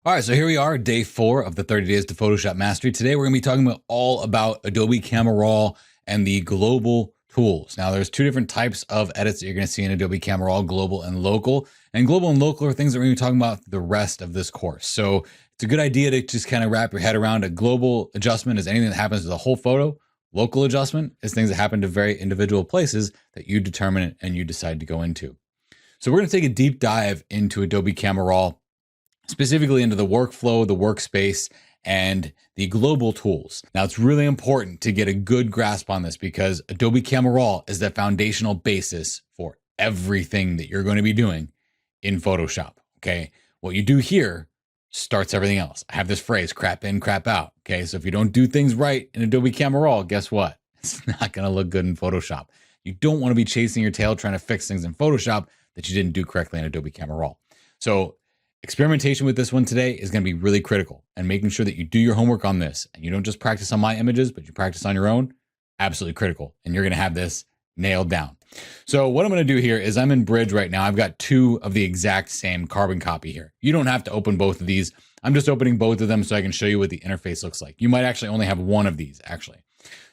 All right, so here we are, day 4 of the 30 Days to Photoshop Mastery. Today, we're going to be talking about all about Adobe Camera Roll and the global tools. Now, there's two different types of edits that you're going to see in Adobe Camera Roll, global and local. And global and local are things that we're going to be talking about the rest of this course. So it's a good idea to just kind of wrap your head around. A global adjustment is anything that happens to the whole photo. Local adjustment is things that happen to very individual places that you determine and you decide to go into. So we're going to take a deep dive into Adobe Camera Roll, specifically into the workflow, the workspace, and the global tools. Now, it's really important to get a good grasp on this because Adobe Camera Roll is the foundational basis for everything that you're going to be doing in Photoshop, okay? What you do here starts everything else. I have this phrase, crap in, crap out, okay? So if you don't do things right in Adobe Camera Roll, guess what? It's not gonna look good in Photoshop. You don't wanna be chasing your tail trying to fix things in Photoshop that you didn't do correctly in Adobe Camera Roll. So experimentation with this one today is going to be really critical, and making sure that you do your homework on this and you don't just practice on my images, but you practice on your own, absolutely critical. And you're going to have this nailed down. So what I'm going to do here is I'm in Bridge right now. I've got two of the exact same carbon copy here. You don't have to open both of these. I'm just opening both of them so I can show you what the interface looks like. You might actually only have one of these actually.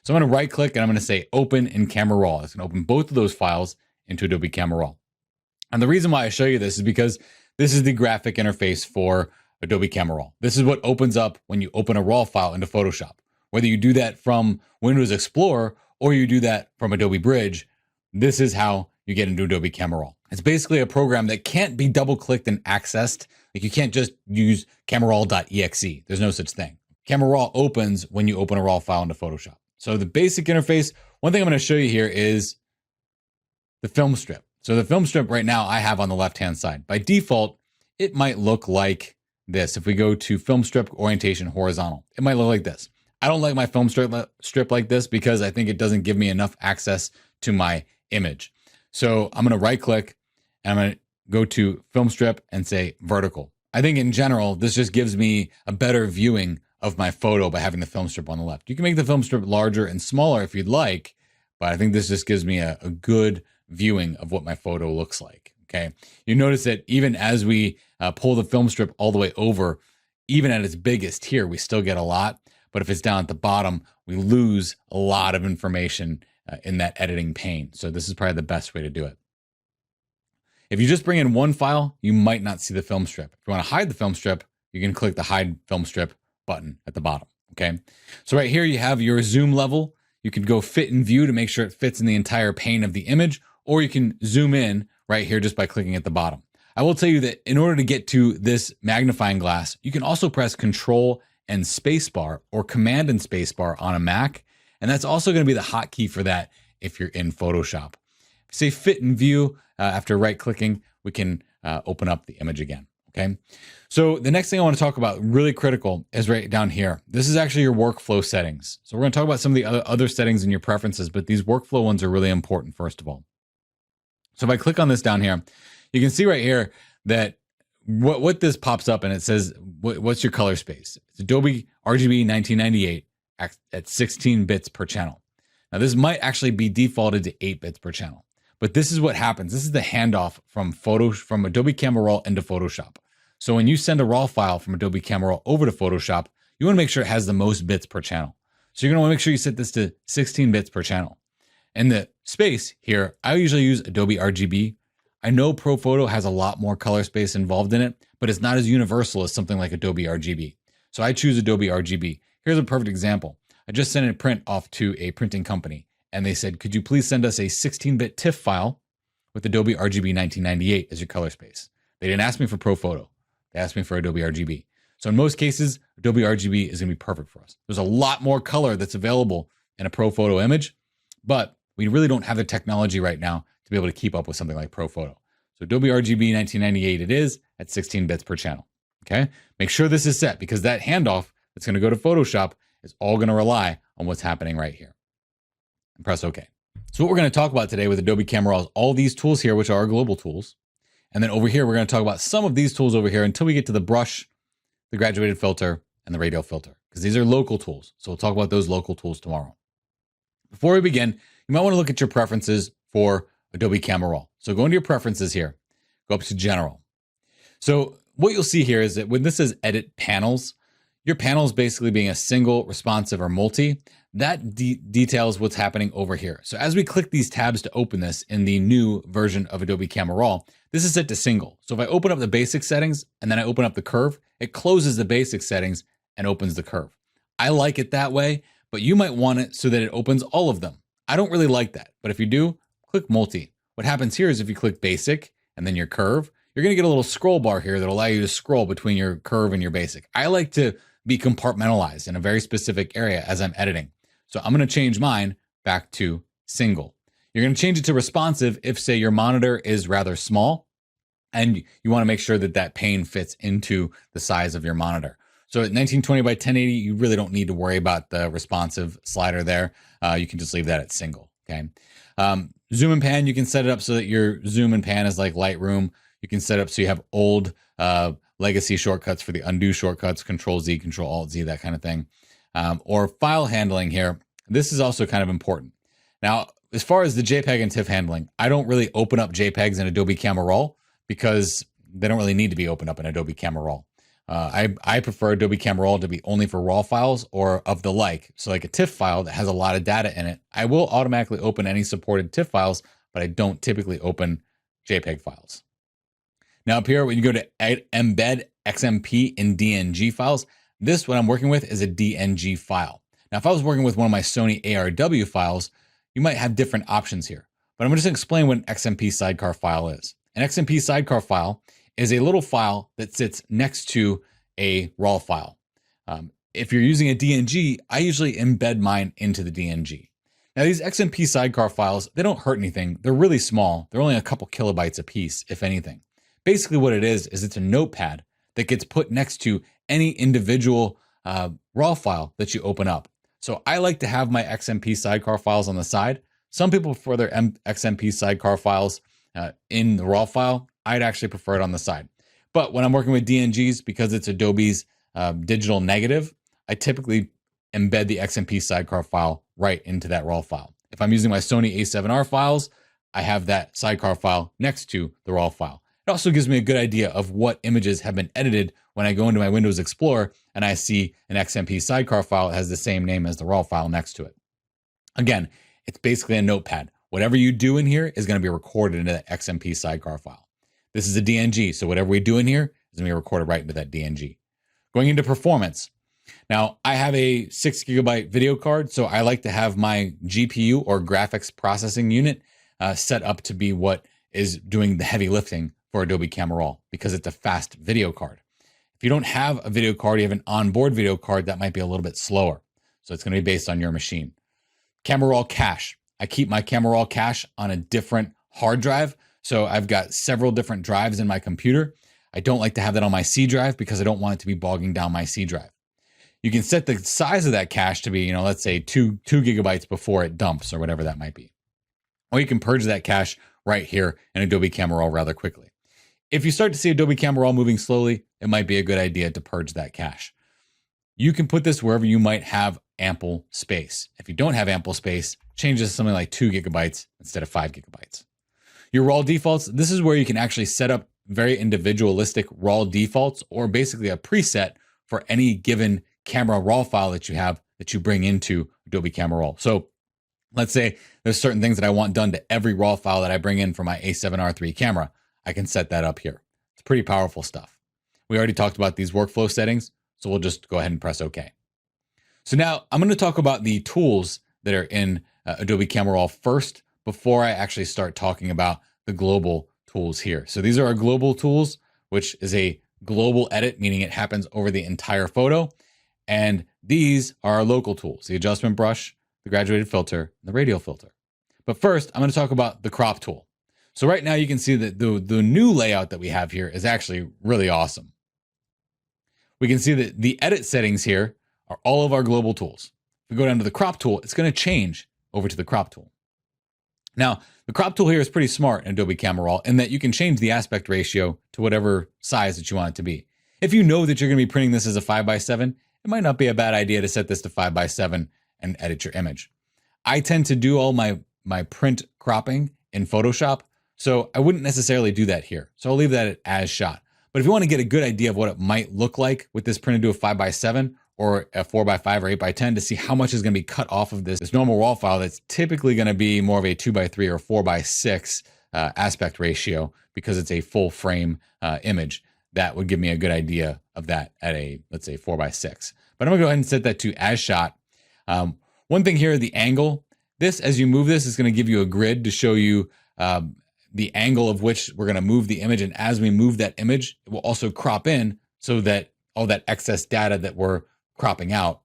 So I'm going to right click and I'm going to say open in Camera Roll. It's going to open both of those files into Adobe Camera Roll. And the reason why I show you this is because this is the graphic interface for Adobe Camera Roll. This is what opens up when you open a RAW file into Photoshop. Whether you do that from Windows Explorer or you do that from Adobe Bridge, this is how you get into Adobe Camera Roll. It's basically a program that can't be double-clicked and accessed. Like you can't just use cameraroll.exe. There's no such thing. Camera Roll opens when you open a RAW file into Photoshop. So the basic interface, one thing I'm going to show you here is the film strip. So the film strip right now I have on the left-hand side. By default, it might look like this. If we go to film strip orientation horizontal, it might look like this. I don't like my film strip like this because I think it doesn't give me enough access to my image. So I'm going to right click and I'm going to go to film strip and say vertical. I think in general, this just gives me a better viewing of my photo by having the film strip on the left. You can make the film strip larger and smaller if you'd like, but I think this just gives me a good viewing of what my photo looks like. Okay. You notice that even as we pull the film strip all the way over, even at its biggest here, we still get a lot. But if it's down at the bottom, we lose a lot of information in that editing pane. So this is probably the best way to do it. If you just bring in one file, you might not see the film strip. If you want to hide the film strip, you can click the hide film strip button at the bottom. Okay. So right here, you have your zoom level. You can go fit in view to make sure it fits in the entire pane of the image, or you can zoom in right here just by clicking at the bottom. I will tell you that in order to get to this magnifying glass, you can also press Control and Spacebar or Command and Spacebar on a Mac. And that's also going to be the hotkey for that if you're in Photoshop. If you say fit in view, after right clicking, we can open up the image again. Okay. So the next thing I want to talk about, really critical, is right down here. This is actually your workflow settings. So we're going to talk about some of the other settings in your preferences, but these workflow ones are really important first of all. So if I click on this down here, you can see right here that what this pops up and it says, what's your color space? It's Adobe RGB 1998 at 16 bits per channel. Now this might actually be defaulted to 8 bits per channel, but this is what happens. This is the handoff from Adobe Camera Roll into Photoshop. So when you send a RAW file from Adobe Camera Roll over to Photoshop, you want to make sure it has the most bits per channel. So you're going to want to make sure you set this to 16 bits per channel. In the space here, I usually use Adobe RGB. I know ProPhoto has a lot more color space involved in it, but it's not as universal as something like Adobe RGB. So I choose Adobe RGB. Here's a perfect example. I just sent a print off to a printing company and they said, could you please send us a 16-bit TIFF file with Adobe RGB 1998 as your color space? They didn't ask me for ProPhoto. They asked me for Adobe RGB. So in most cases, Adobe RGB is going to be perfect for us. There's a lot more color that's available in a ProPhoto image, but we really don't have the technology right now to be able to keep up with something like ProPhoto. So Adobe RGB 1998 it is at 16 bits per channel. Okay. Make sure this is set because that handoff that's going to go to Photoshop is all going to rely on what's happening right here. And press OK. So what we're going to talk about today with Adobe Camera Roll is all these tools here, which are our global tools. And then over here, we're going to talk about some of these tools over here until we get to the brush, the graduated filter, and the radial filter, because these are local tools. So we'll talk about those local tools tomorrow. Before we begin, you might want to look at your preferences for Adobe Camera Roll. So go into your preferences here, go up to General. So what you'll see here is that when this says edit panels, your panels basically being a single, responsive, or multi, that details what's happening over here. So as we click these tabs to open this in the new version of Adobe Camera Raw, this is set to single. So if I open up the basic settings and then I open up the curve, it closes the basic settings and opens the curve. I like it that way, but you might want it so that it opens all of them. I don't really like that, but if you do, click multi. What happens here is if you click basic and then your curve, you're gonna get a little scroll bar here that'll allow you to scroll between your curve and your basic. I like to be compartmentalized in a very specific area as I'm editing. So I'm gonna change mine back to single. You're gonna change it to responsive if, say, your monitor is rather small and you wanna make sure that that pane fits into the size of your monitor. So at 1920 by 1080, you really don't need to worry about the responsive slider there. You can just leave that at single, okay? Zoom and pan, you can set it up so that your zoom and pan is like Lightroom. You can set up so you have old legacy shortcuts for the undo shortcuts, Control Z, Control Alt Z, that kind of thing. Or file handling here. This is also kind of important. Now, as far as the JPEG and TIFF handling, I don't really open up JPEGs in Adobe Camera Raw because they don't really need to be opened up in Adobe Camera Raw. I prefer Adobe Camera Raw to be only for RAW files or of the like. So like a TIFF file that has a lot of data in it, I will automatically open any supported TIFF files, but I don't typically open JPEG files. Now up here, when you go to embed XMP in DNG files, this, what I'm working with, is a DNG file. Now, if I was working with one of my Sony ARW files, you might have different options here, but I'm just gonna explain what an XMP sidecar file is. An XMP sidecar file is a little file that sits next to a RAW file. If you're using a DNG, I usually embed mine into the DNG. Now these XMP sidecar files, they don't hurt anything. They're really small. They're only a couple kilobytes a piece, if anything. Basically what it is it's a notepad that gets put next to any individual RAW file that you open up. So I like to have my XMP sidecar files on the side. Some people prefer their XMP sidecar files in the RAW file. I'd actually prefer it on the side. But when I'm working with DNGs, because it's Adobe's digital negative, I typically embed the XMP sidecar file right into that RAW file. If I'm using my Sony A7R files, I have that sidecar file next to the RAW file. It also gives me a good idea of what images have been edited when I go into my Windows Explorer and I see an XMP sidecar file that has the same name as the RAW file next to it. Again, it's basically a notepad. Whatever you do in here is going to be recorded into that XMP sidecar file. This is a DNG, so whatever we do in here is going to be recorded right into that DNG. Going into performance. Now, I have a 6 GB video card, so I like to have my GPU or graphics processing unit set up to be what is doing the heavy lifting for Adobe Camera Raw because it's a fast video card. If you don't have a video card, you have an onboard video card, that might be a little bit slower. So it's going to be based on your machine. Camera Raw cache. I keep my Camera Raw cache on a different hard drive. So I've got several different drives in my computer. I don't like to have that on my C drive because I don't want it to be bogging down my C drive. You can set the size of that cache to be, let's say 2 gigabytes before it dumps or whatever that might be. Or you can purge that cache right here in Adobe Camera Raw rather quickly. If you start to see Adobe Camera Raw moving slowly, it might be a good idea to purge that cache. You can put this wherever you might have ample space. If you don't have ample space, change this to something like 2 gigabytes instead of 5 gigabytes. Your RAW defaults, this is where you can actually set up very individualistic RAW defaults or basically a preset for any given camera RAW file that you have that you bring into Adobe Camera Raw. So let's say there's certain things that I want done to every RAW file that I bring in for my A7R III camera. I can set that up here. It's pretty powerful stuff. We already talked about these workflow settings, so we'll just go ahead and press OK. So now I'm going to talk about the tools that are in Adobe Camera Raw first before I actually start talking about the global tools here. So these are our global tools, which is a global edit, meaning it happens over the entire photo. And these are our local tools, the adjustment brush, the graduated filter, and the radial filter. But first, I'm going to talk about the crop tool. So right now you can see that the new layout that we have here is actually really awesome. We can see that the edit settings here are all of our global tools. If we go down to the crop tool, it's going to change over to the crop tool. Now, the crop tool here is pretty smart in Adobe Camera Raw in that you can change the aspect ratio to whatever size that you want it to be. If you know that you're going to be printing this as a 5:7, it might not be a bad idea to set this to 5:7 and edit your image. I tend to do all my print cropping in Photoshop, so I wouldn't necessarily do that here. So I'll leave that as shot. But if you want to get a good idea of what it might look like with this printed to a 5x7 or a 4x5 or 8x10 to see how much is going to be cut off of this normal raw file that's typically going to be more of a 2x3 or 4x6 aspect ratio because it's a full frame image, that would give me a good idea of that at a, let's say, 4x6. But I'm going to go ahead and set that to as shot. One thing here, the angle. This, as you move this, is going to give you a grid to show you the angle of which we're going to move the image. And as we move that image, it will also crop in so that all that excess data that we're cropping out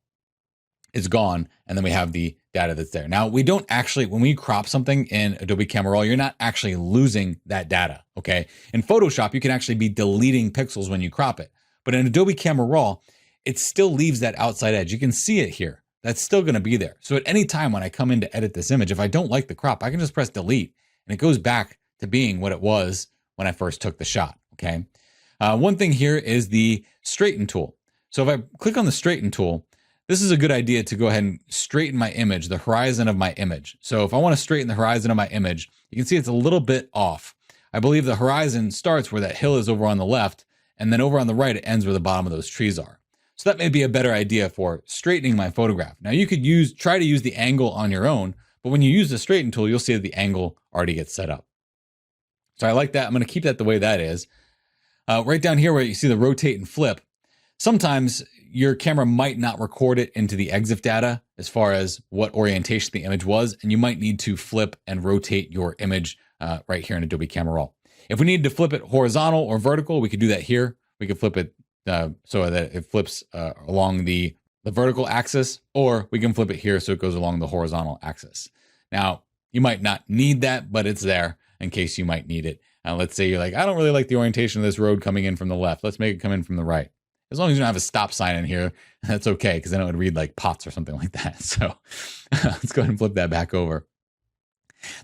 is gone. And then we have the data that's there. Now, we don't actually, when we crop something in Adobe Camera Raw, you're not actually losing that data, okay? In Photoshop, you can actually be deleting pixels when you crop it. But in Adobe Camera Raw, it still leaves that outside edge. You can see it here. That's still going to be there. So at any time when I come in to edit this image, if I don't like the crop, I can just press delete and it goes back to being what it was when I first took the shot, okay? One thing here is the straighten tool. So if I click on the straighten tool, this is a good idea to go ahead and straighten my image, the horizon of my image. So if I want to straighten the horizon of my image, you can see it's a little bit off. I believe the horizon starts where that hill is over on the left, and then over on the right, it ends where the bottom of those trees are. So that may be a better idea for straightening my photograph. Now you could try to use the angle on your own, but when you use the straighten tool, you'll see that the angle already gets set up. So I like that. I'm going to keep that the way that is. Right down here where you see the rotate and flip, sometimes your camera might not record it into the EXIF data as far as what orientation the image was, and you might need to flip and rotate your image right here in Adobe Camera Raw. If we need to flip it horizontal or vertical, we could do that here. We could flip it so that it flips along the vertical axis, or we can flip it here so it goes along the horizontal axis. Now, you might not need that, but it's there in case you might need it. Let's say you're like, I don't really like the orientation of this road coming in from the left. Let's make it come in from the right. As long as you don't have a stop sign in here, that's okay, because then it would read like pots or something like that. So let's go ahead and flip that back over.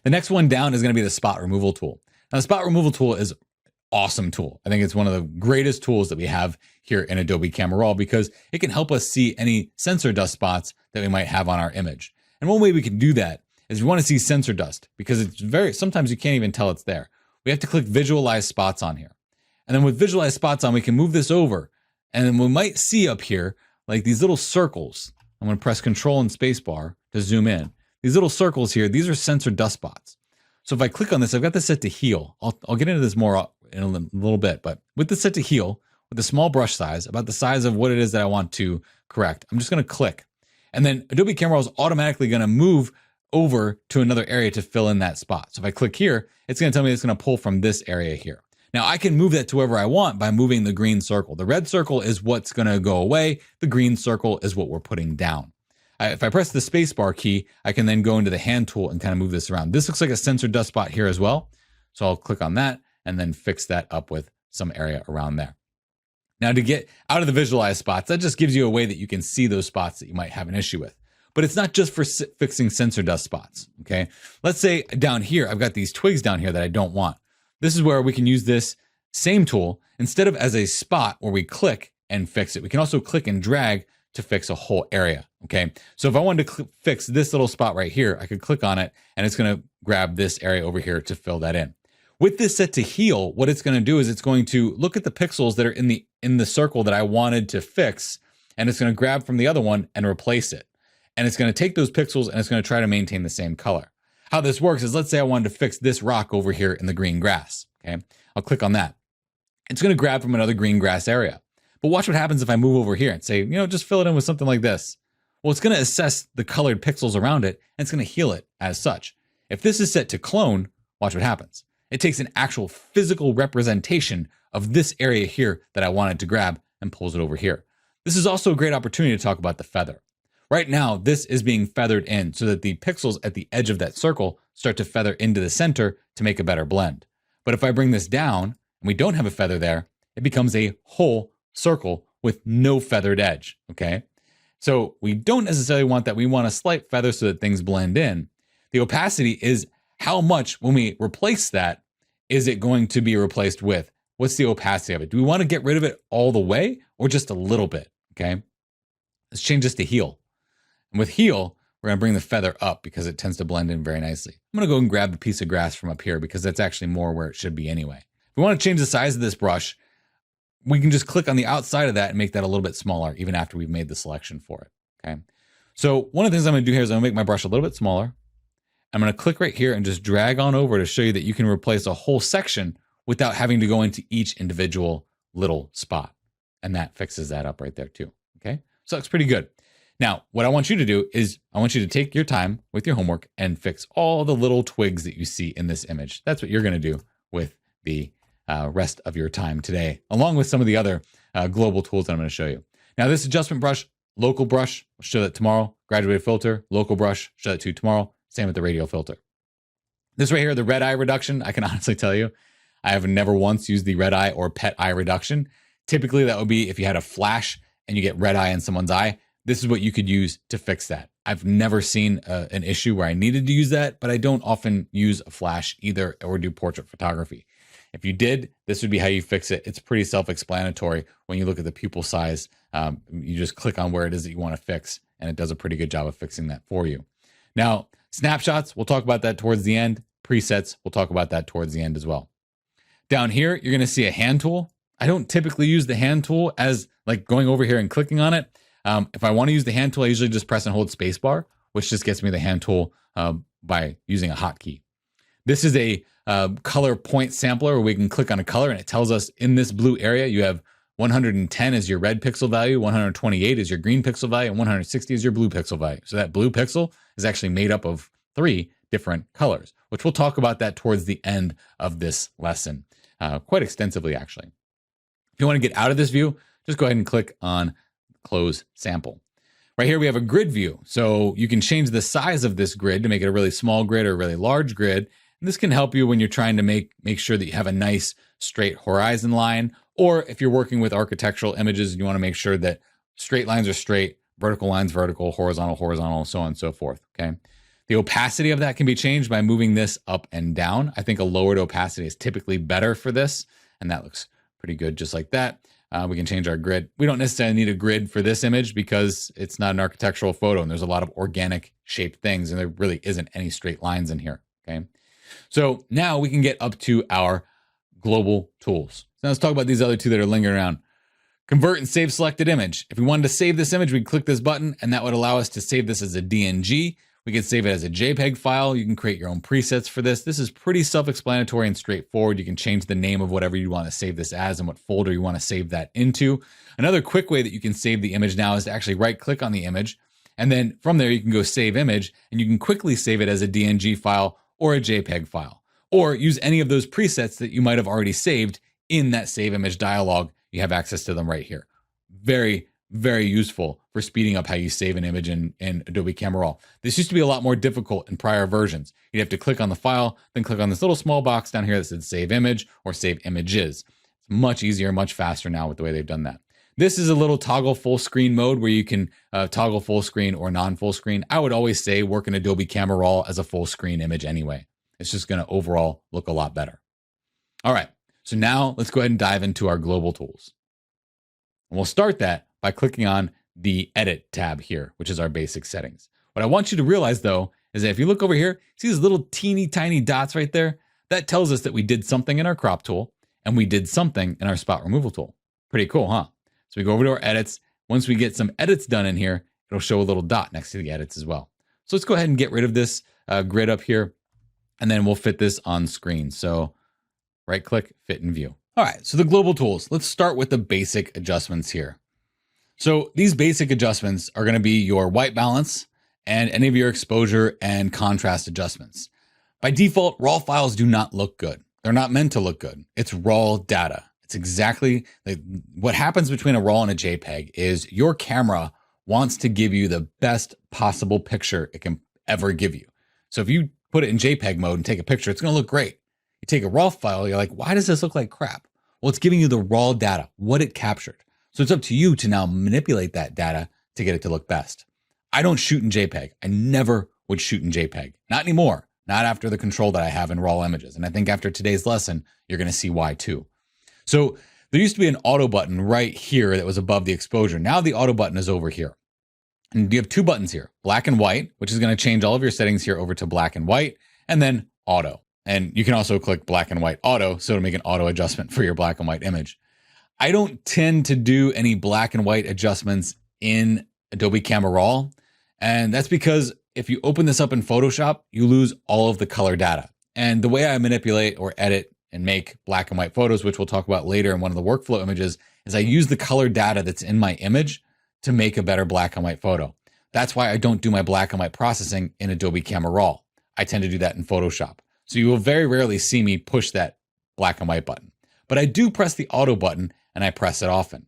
The next one down is going to be the spot removal tool. Now, the spot removal tool is an awesome tool. I think it's one of the greatest tools that we have here in Adobe Camera Raw because it can help us see any sensor dust spots that we might have on our image. And one way we can do that is we want to see sensor dust because it's sometimes you can't even tell it's there. We have to click visualize spots on here. And then with visualize spots on, we can move this over. And then we might see up here, like these little circles. I'm going to press Control and Spacebar to zoom in. These little circles here, these are sensor dust spots. So if I click on this, I've got this set to heal. I'll get into this more in a little bit, but with this set to heal, with a small brush size, about the size of what it is that I want to correct, I'm just going to click. And then Adobe Camera Raw is automatically going to move over to another area to fill in that spot. So if I click here, it's going to tell me it's going to pull from this area here. Now I can move that to wherever I want by moving the green circle. The red circle is what's going to go away. The green circle is what we're putting down. If I press the spacebar key, I can then go into the hand tool and kind of move this around. This looks like a sensor dust spot here as well. So I'll click on that and then fix that up with some area around there. Now to get out of the visualized spots, that just gives you a way that you can see those spots that you might have an issue with. But it's not just for fixing sensor dust spots, okay? Let's say down here, I've got these twigs down here that I don't want. This is where we can use this same tool. Instead of as a spot where we click and fix it, we can also click and drag to fix a whole area, okay? So if I wanted to fix this little spot right here, I could click on it and it's gonna grab this area over here to fill that in. With this set to heal, what it's gonna do is it's going to look at the pixels that are in the circle that I wanted to fix, and it's gonna grab from the other one and replace it. And it's gonna take those pixels and it's gonna try to maintain the same color. How this works is, let's say I wanted to fix this rock over here in the green grass, okay? I'll click on that. It's gonna grab from another green grass area. But watch what happens if I move over here and say, just fill it in with something like this. Well, it's gonna assess the colored pixels around it and it's gonna heal it as such. If this is set to clone, watch what happens. It takes an actual physical representation of this area here that I wanted to grab and pulls it over here. This is also a great opportunity to talk about the feather. Right now, this is being feathered in so that the pixels at the edge of that circle start to feather into the center to make a better blend. But if I bring this down and we don't have a feather there, it becomes a whole circle with no feathered edge, okay? So we don't necessarily want that. We want a slight feather so that things blend in. The opacity is how much, when we replace that, is it going to be replaced with? What's the opacity of it? Do we want to get rid of it all the way or just a little bit, okay? Let's change this to heal. And with heal, we're gonna bring the feather up because it tends to blend in very nicely. I'm gonna go and grab the piece of grass from up here because that's actually more where it should be anyway. If we wanna change the size of this brush, we can just click on the outside of that and make that a little bit smaller, even after we've made the selection for it, okay? So one of the things I'm gonna do here is I'm gonna make my brush a little bit smaller. I'm gonna click right here and just drag on over to show you that you can replace a whole section without having to go into each individual little spot. And that fixes that up right there too, okay? So that's pretty good. Now, what I want you to do is I want you to take your time with your homework and fix all the little twigs that you see in this image. That's what you're gonna do with the rest of your time today, along with some of the other global tools that I'm gonna show you. Now, this adjustment brush, local brush, I'll show that tomorrow. Graduated filter, local brush, show that to you tomorrow. Same with the radial filter. This right here, the red eye reduction, I can honestly tell you, I have never once used the red eye or pet eye reduction. Typically, that would be if you had a flash and you get red eye in someone's eye. This is what you could use to fix that. I've never seen an issue where I needed to use that, but I don't often use a flash either or do portrait photography. If you did, this would be how you fix it. It's pretty self-explanatory. When you look at the pupil size, you just click on where it is that you want to fix, and it does a pretty good job of fixing that for you. Now, snapshots, we'll talk about that towards the end. Presets, we'll talk about that towards the end as well. Down here, you're going to see a hand tool. I don't typically use the hand tool as like going over here and clicking on it. If I want to use the hand tool, I usually just press and hold spacebar, which just gets me the hand tool by using a hotkey. This is a color point sampler where we can click on a color and it tells us in this blue area, you have 110 is your red pixel value, 128 is your green pixel value, and 160 is your blue pixel value. So that blue pixel is actually made up of 3 different colors, which we'll talk about that towards the end of this lesson, quite extensively actually. If you want to get out of this view, just go ahead and click on Close Sample. Right here we have a grid view, so you can change the size of this grid to make it a really small grid or a really large grid. And this can help you when you're trying to make sure that you have a nice straight horizon line, or if you're working with architectural images and you want to make sure that straight lines are straight, vertical lines vertical, horizontal horizontal, so on and so forth, okay? The opacity of that can be changed by moving this up and down. I think a lowered opacity is typically better for this, and that looks pretty good just like that. We can change our grid. We don't necessarily need a grid for this image because it's not an architectural photo and there's a lot of organic shaped things and there really isn't any straight lines in here, okay? So now we can get up to our global tools. So let's talk about these other 2 that are lingering around. Convert and save selected image. If we wanted to save this image, we'd click this button and that would allow us to save this as a DNG. We could save it as a JPEG file. You can create your own presets for this. This is pretty self-explanatory and straightforward. You can change the name of whatever you want to save this as and what folder you want to save that into. Another quick way that you can save the image now is to actually right-click on the image. And then from there, you can go save image and you can quickly save it as a DNG file or a JPEG file. Or use any of those presets that you might have already saved in that save image dialog. You have access to them right here. Very, very useful for speeding up how you save an image in Adobe Camera Raw. This used to be a lot more difficult in prior versions. You'd have to click on the file, then click on this little small box down here that said save image or save images. It's much easier, much faster now with the way they've done that. This is a little toggle full screen mode where you can toggle full screen or non-full screen. I would always say work in Adobe Camera Raw as a full screen image anyway. It's just going to overall look a lot better. All right, so now let's go ahead and dive into our global tools. And we'll start that by clicking on the Edit tab here, which is our basic settings. What I want you to realize though, is that if you look over here, see these little teeny tiny dots right there? That tells us that we did something in our crop tool and we did something in our spot removal tool. Pretty cool, huh? So we go over to our edits. Once we get some edits done in here, it'll show a little dot next to the edits as well. So let's go ahead and get rid of this grid up here, and then we'll fit this on screen. So right click, fit and view. All right, so the global tools. Let's start with the basic adjustments here. So these basic adjustments are going to be your white balance and any of your exposure and contrast adjustments. By default, raw files do not look good. They're not meant to look good. It's raw data. It's exactly like what happens between a RAW and a JPEG is your camera wants to give you the best possible picture it can ever give you. So if you put it in JPEG mode and take a picture, it's going to look great. You take a RAW file, you're like, why does this look like crap? Well, it's giving you the raw data, what it captured. So it's up to you to now manipulate that data to get it to look best. I don't shoot in JPEG. I never would shoot in JPEG. Not anymore. Not after the control that I have in RAW images. And I think after today's lesson, you're going to see why too. So there used to be an auto button right here that was above the exposure. Now the auto button is over here. And you have 2 buttons here, black and white, which is going to change all of your settings here over to black and white, and then auto. And you can also click black and white auto, so to make an auto adjustment for your black and white image. I don't tend to do any black and white adjustments in Adobe Camera Raw. And that's because if you open this up in Photoshop, you lose all of the color data. And the way I manipulate or edit and make black and white photos, which we'll talk about later in one of the workflow images, is I use the color data that's in my image to make a better black and white photo. That's why I don't do my black and white processing in Adobe Camera Raw. I tend to do that in Photoshop. So you will very rarely see me push that black and white button. But I do press the auto button, and I press it often.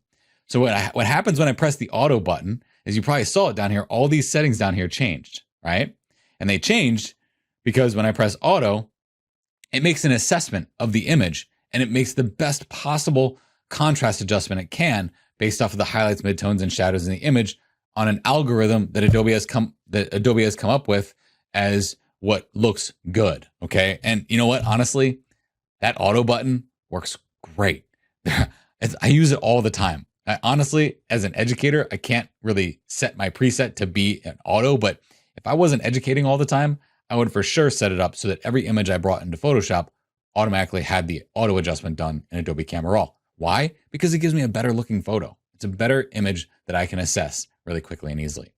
So what happens when I press the auto button is, you probably saw it down here, all these settings down here changed, right? And they changed because when I press auto, it makes an assessment of the image, and it makes the best possible contrast adjustment it can based off of the highlights, midtones, and shadows in the image on an algorithm that Adobe has come up with as what looks good. Okay. And you know what? Honestly, that auto button works great. I use it all the time. Honestly, as an educator, I can't really set my preset to be an auto, but if I wasn't educating all the time, I would for sure set it up so that every image I brought into Photoshop automatically had the auto adjustment done in Adobe Camera Raw. Why? Because it gives me a better looking photo. It's a better image that I can assess really quickly and easily.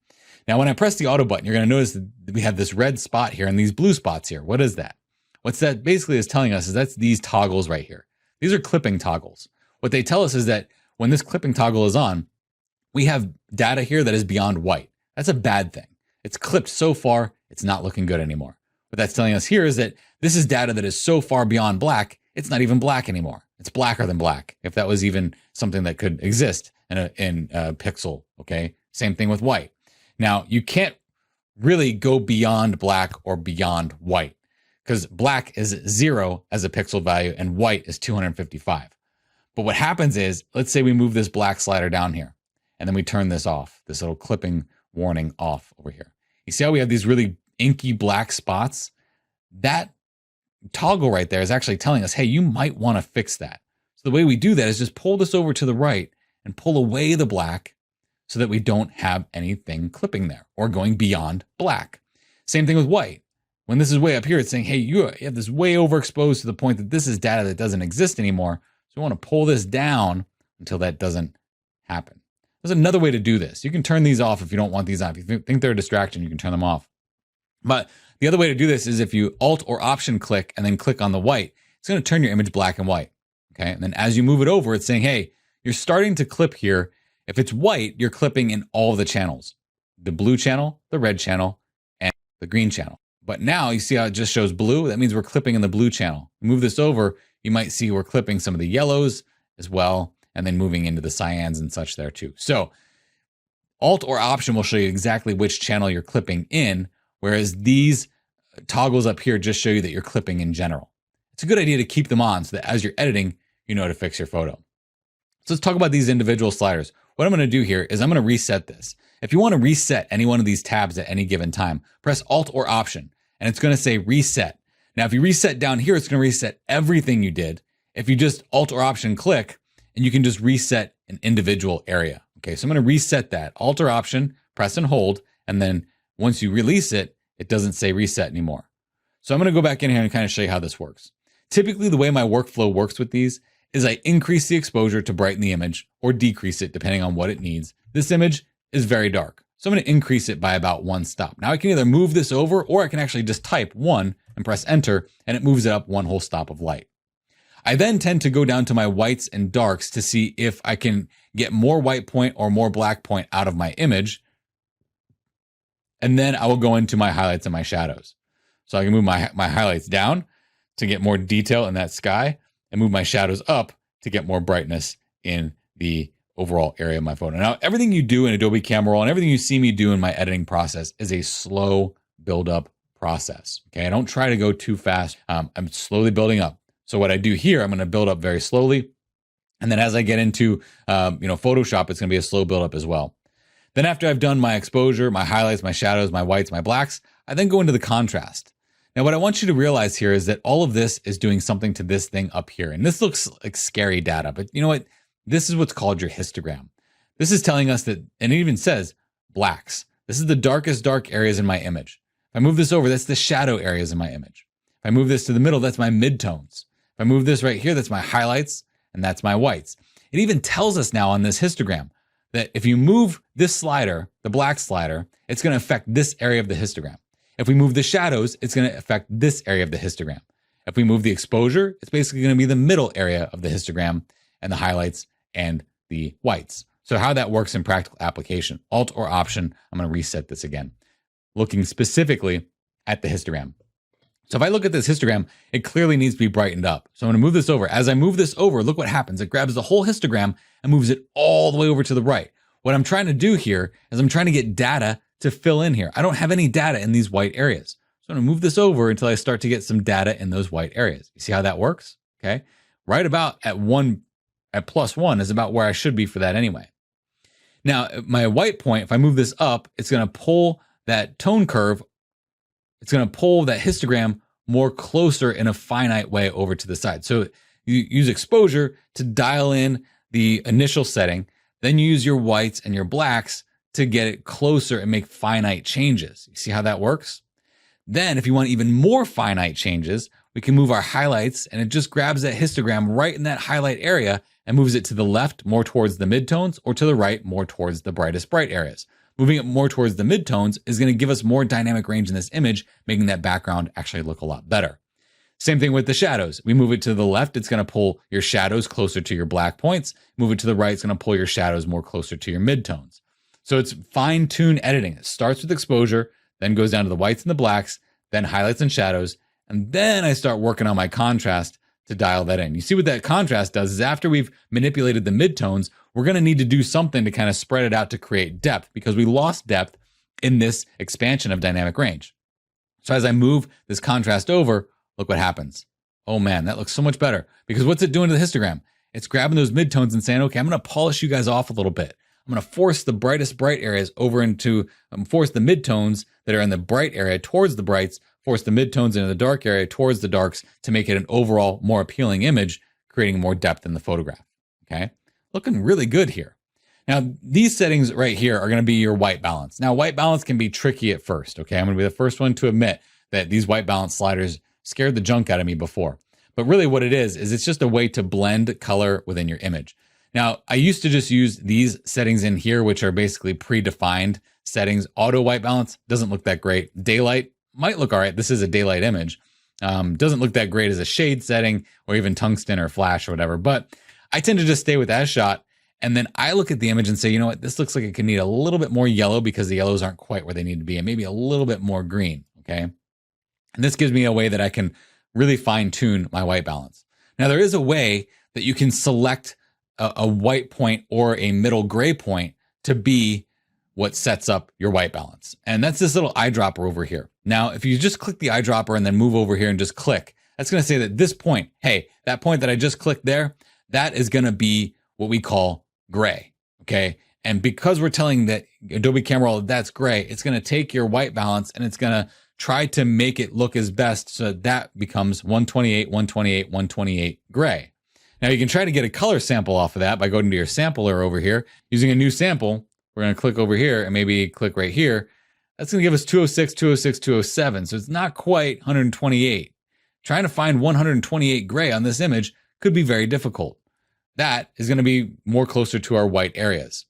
Now, when I press the auto button, you're going to notice that we have this red spot here and these blue spots here. What is that? What's that basically is telling us is that's these toggles right here. These are clipping toggles. What they tell us is that when this clipping toggle is on, we have data here that is beyond white. That's a bad thing. It's clipped so far, it's not looking good anymore. What that's telling us here is that this is data that is so far beyond black, it's not even black anymore. It's blacker than black, if that was even something that could exist in a pixel, okay? Same thing with white. Now, you can't really go beyond black or beyond white, because black is 0 as a pixel value and white is 255. But what happens is, let's say we move this black slider down here, and then we turn this off, this little clipping warning off over here. You see how we have these really inky black spots? That toggle right there is actually telling us, hey, you might want to fix that. So the way we do that is just pull this over to the right and pull away the black so that we don't have anything clipping there or going beyond black. Same thing with white. When this is way up here, it's saying, hey, you have this way overexposed to the point that this is data that doesn't exist anymore. So we want to pull this down until that doesn't happen. There's another way to do this. You can turn these off if you don't want these on. If you think they're a distraction, you can turn them off. But the other way to do this is if you Alt or Option click and then click on the white, it's going to turn your image black and white. Okay. And then as you move it over, it's saying, hey, you're starting to clip here. If it's white, you're clipping in all the channels, the blue channel, the red channel, and the green channel. But now you see how it just shows blue. That means we're clipping in the blue channel. Move this over, you might see we're clipping some of the yellows as well, and then moving into the cyans and such there too. So Alt or Option will show you exactly which channel you're clipping in, whereas these toggles up here just show you that you're clipping in general. It's a good idea to keep them on so that as you're editing, you know how to fix your photo. So let's talk about these individual sliders. What I'm going to do here is I'm going to reset this. If you want to reset any one of these tabs at any given time, press Alt or Option, and it's going to say Reset. Now, if you reset down here, it's going to reset everything you did. If you just Alt or Option click, and you can just reset an individual area. Okay, so I'm going to reset that. Alt or Option, press and hold, and then once you release it, it doesn't say reset anymore. So I'm going to go back in here and kind of show you how this works. Typically, the way my workflow works with these is I increase the exposure to brighten the image or decrease it depending on what it needs. This image is very dark, so I'm going to increase it by about 1 stop. Now I can either move this over or I can actually just type 1 and press enter, and it moves it up 1 whole stop of light. I then tend to go down to my whites and darks to see if I can get more white point or more black point out of my image. And then I will go into my highlights and my shadows. So I can move my highlights down to get more detail in that sky and move my shadows up to get more brightness in the overall area of my photo. Now, everything you do in Adobe Camera Roll and everything you see me do in my editing process is a slow build-up process. Okay, I don't try to go too fast. I'm slowly building up. So what I do here, I'm going to build up very slowly. And then as I get into Photoshop, it's going to be a slow build up as well. Then after I've done my exposure, my highlights, my shadows, my whites, my blacks, I then go into the contrast. Now, what I want you to realize here is that all of this is doing something to this thing up here. And this looks like scary data, but you know what? This is what's called your histogram. This is telling us that, and it even says blacks. This is the darkest dark areas in my image. If I move this over, that's the shadow areas in my image. If I move this to the middle, that's my midtones. If I move this right here, that's my highlights, and that's my whites. It even tells us now on this histogram that if you move this slider, the black slider, it's going to affect this area of the histogram. If we move the shadows, it's going to affect this area of the histogram. If we move the exposure, it's basically going to be the middle area of the histogram and the highlights and the whites. So how that works in practical application, Alt or Option, I'm going to reset this again, looking specifically at the histogram. So if I look at this histogram, it clearly needs to be brightened up. So I'm going to move this over. As I move this over, look what happens. It grabs the whole histogram and moves it all the way over to the right. What I'm trying to do here is I'm trying to get data to fill in here. I don't have any data in these white areas. So I'm going to move this over until I start to get some data in those white areas. You see how that works? Okay. Right about at +1 is about where I should be for that anyway. Now, my white point, if I move this up, it's going to pull that tone curve. It's going to pull that histogram more closer in a finite way over to the side. So you use exposure to dial in the initial setting. Then you use your whites and your blacks to get it closer and make finite changes. You see how that works? Then if you want even more finite changes, we can move our highlights and it just grabs that histogram right in that highlight area and moves it to the left more towards the midtones or to the right more towards the brightest bright areas. Moving it more towards the midtones is going to give us more dynamic range in this image, making that background actually look a lot better. Same thing with the shadows. We move it to the left, it's going to pull your shadows closer to your black points. Move it to the right, it's going to pull your shadows more closer to your midtones. So it's fine-tune editing. It starts with exposure, then goes down to the whites and the blacks, then highlights and shadows, and then I start working on my contrast to dial that in. You see what that contrast does is after we've manipulated the midtones, we're going to need to do something to kind of spread it out to create depth because we lost depth in this expansion of dynamic range. So as I move this contrast over, look what happens. Oh man, that looks so much better because what's it doing to the histogram? It's grabbing those midtones and saying, okay, I'm going to polish you guys off a little bit. I'm going to force the brightest bright areas over into, force the midtones that are in the bright area towards the brights, force the midtones into the dark area towards the darks to make it an overall more appealing image, creating more depth in the photograph. Okay, looking really good here. Now, these settings right here are going to be your white balance. Now, white balance can be tricky at first. Okay, I'm going to be the first one to admit that these white balance sliders scared the junk out of me before. But really what it is it's just a way to blend color within your image. Now, I used to just use these settings in here, which are basically predefined settings. Auto white balance doesn't look that great. Daylight might look all right. This is a daylight image. Doesn't look that great as a shade setting or even tungsten or flash or whatever. But I tend to just stay with as shot. And then I look at the image and say, you know what, this looks like it could need a little bit more yellow because the yellows aren't quite where they need to be, and maybe a little bit more green. Okay. And this gives me a way that I can really fine tune my white balance. Now, there is a way that you can select a white point or a middle gray point to be what sets up your white balance. And that's this little eyedropper over here. Now, if you just click the eyedropper and then move over here and just click, that's going to say that this point, hey, that point that I just clicked there, that is going to be what we call gray. Okay. And because we're telling that Adobe Camera Roll that's gray, it's going to take your white balance and it's going to try to make it look as best so that becomes 128, 128, 128 gray. Now you can try to get a color sample off of that by going to your sampler over here. Using a new sample, we're going to click over here and maybe click right here. That's going to give us 206, 206, 207. So it's not quite 128. Trying to find 128 gray on this image could be very difficult. That is going to be more closer to our white areas.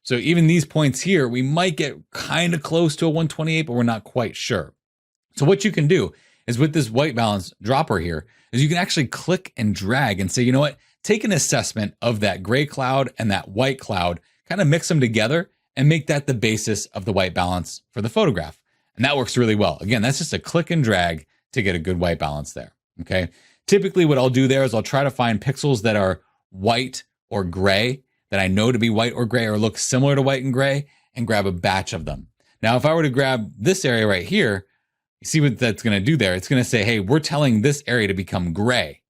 So even these points here, we might get kind of close to a 128, but we're not quite sure. So what you can do is with this white balance dropper here, is you can actually click and drag and say, you know what, take an assessment of that gray cloud and that white cloud, kind of mix them together and make that the basis of the white balance for the photograph. And that works really well. Again, that's just a click and drag to get a good white balance there. Okay. Typically what I'll do there is I'll try to find pixels that are white or gray that I know to be white or gray or look similar to white and gray and grab a batch of them. Now, if I were to grab this area right here, you see what that's going to do there? It's going to say, hey, we're telling this area to become gray.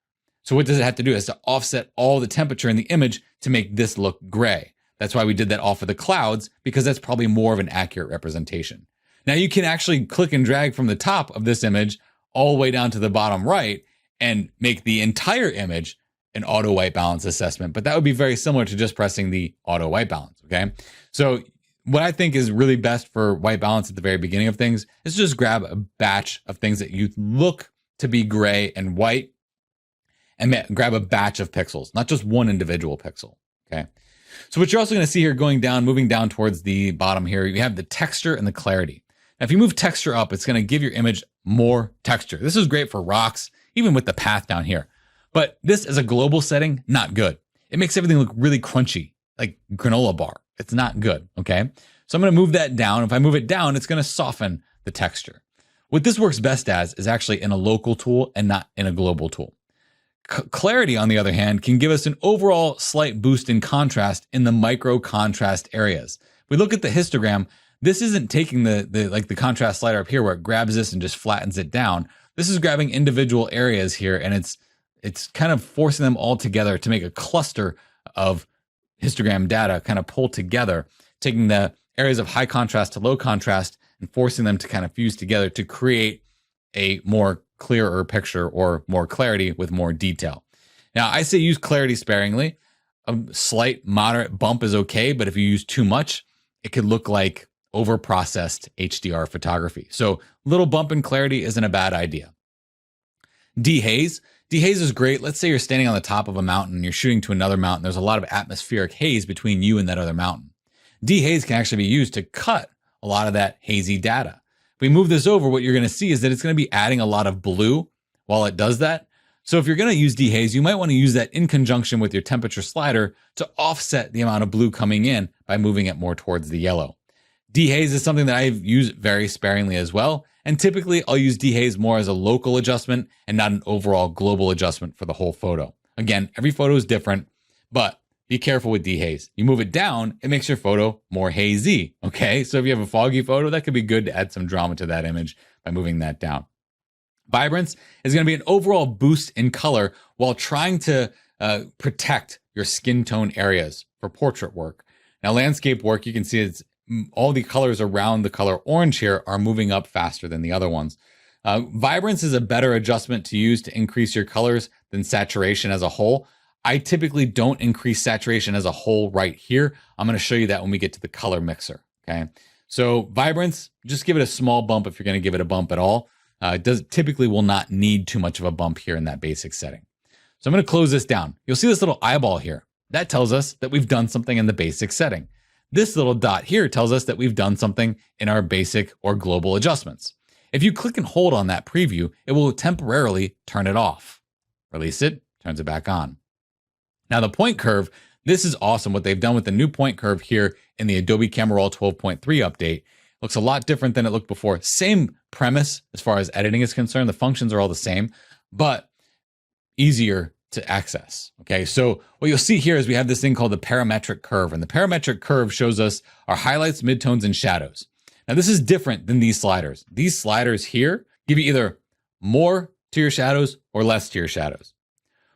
So what does it have to do? It has to offset all the temperature in the image to make this look gray. That's why we did that off of the clouds, because that's probably more of an accurate representation. Now you can actually click and drag from the top of this image all the way down to the bottom right and make the entire image an auto white balance assessment, but that would be very similar to just pressing the auto white balance. Okay. So what I think is really best for white balance at the very beginning of things is just grab a batch of things that you look to be gray and white and grab a batch of pixels, not just one individual pixel. Okay. So what you're also going to see here going down, moving down towards the bottom here, you have the texture and the clarity. Now, if you move texture up, it's going to give your image more texture. This is great for rocks, even with the path down here. But this as a global setting, not good. It makes everything look really crunchy, like granola bar. It's not good, okay? So I'm going to move that down. If I move it down, it's going to soften the texture. What this works best as is actually in a local tool and not in a global tool. Clarity, on the other hand, can give us an overall slight boost in contrast in the micro contrast areas. If we look at the histogram, this isn't taking the contrast slider up here where it grabs this and just flattens it down. This is grabbing individual areas here, and it's kind of forcing them all together to make a cluster of histogram data kind of pull together, taking the areas of high contrast to low contrast and forcing them to kind of fuse together to create a more clearer picture or more clarity with more detail. Now, I say use clarity sparingly. A slight moderate bump is okay, but if you use too much, it could look like over-processed HDR photography. So little bump in clarity isn't a bad idea. Dehaze. Dehaze is great. Let's say you're standing on the top of a mountain, you're shooting to another mountain. There's a lot of atmospheric haze between you and that other mountain. Dehaze can actually be used to cut a lot of that hazy data. If we move this over, what you're going to see is that it's going to be adding a lot of blue while it does that. So if you're going to use dehaze, you might want to use that in conjunction with your temperature slider to offset the amount of blue coming in by moving it more towards the yellow. Dehaze is something that I've used very sparingly as well. And typically I'll use dehaze more as a local adjustment and not an overall global adjustment for the whole photo. Again, every photo is different, but be careful with dehaze. You move it down, it makes your photo more hazy, okay? So if you have a foggy photo, that could be good to add some drama to that image by moving that down. Vibrance is going to be an overall boost in color while trying to protect your skin tone areas for portrait work. Now, landscape work, you can see it's all the colors around the color orange here are moving up faster than the other ones. Vibrance is a better adjustment to use to increase your colors than saturation as a whole. I typically don't increase saturation as a whole right here. I'm going to show you that when we get to the color mixer, okay? So vibrance, just give it a small bump if you're going to give it a bump at all. It typically will not need too much of a bump here in that basic setting. So I'm going to close this down. You'll see this little eyeball here. That tells us that we've done something in the basic setting. This little dot here tells us that we've done something in our basic or global adjustments. If you click and hold on that preview, it will temporarily turn it off. Release it, turns it back on. Now the point curve, this is awesome. What they've done with the new point curve here in the Adobe Camera Roll 12.3 update looks a lot different than it looked before. Same premise as far as editing is concerned. The functions are all the same, but easier to access. Okay, so what you'll see here is we have this thing called the parametric curve, and the parametric curve shows us our highlights, midtones, and shadows. Now this is different than these sliders. These sliders here give you either more to your shadows or less to your shadows.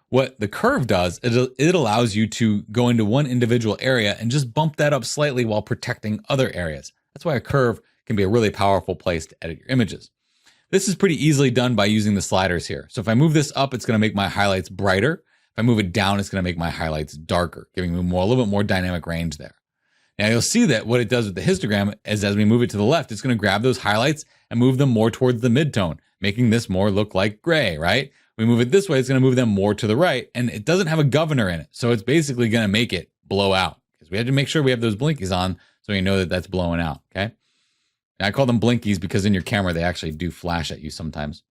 What the curve does is it allows you to go into one individual area and just bump that up slightly while protecting other areas. That's why a curve can be a really powerful place to edit your images. This is pretty easily done by using the sliders here. So if I move this up, it's going to make my highlights brighter. If I move it down, it's going to make my highlights darker, giving me a little bit more dynamic range there. Now you'll see that what it does with the histogram is as we move it to the left, it's going to grab those highlights and move them more towards the midtone, making this more look like gray, right? We move it this way, it's going to move them more to the right, and it doesn't have a governor in it. So it's basically going to make it blow out because we have to make sure we have those blinkies on so we know that that's blowing out, okay? Now, I call them blinkies because in your camera, they actually do flash at you sometimes.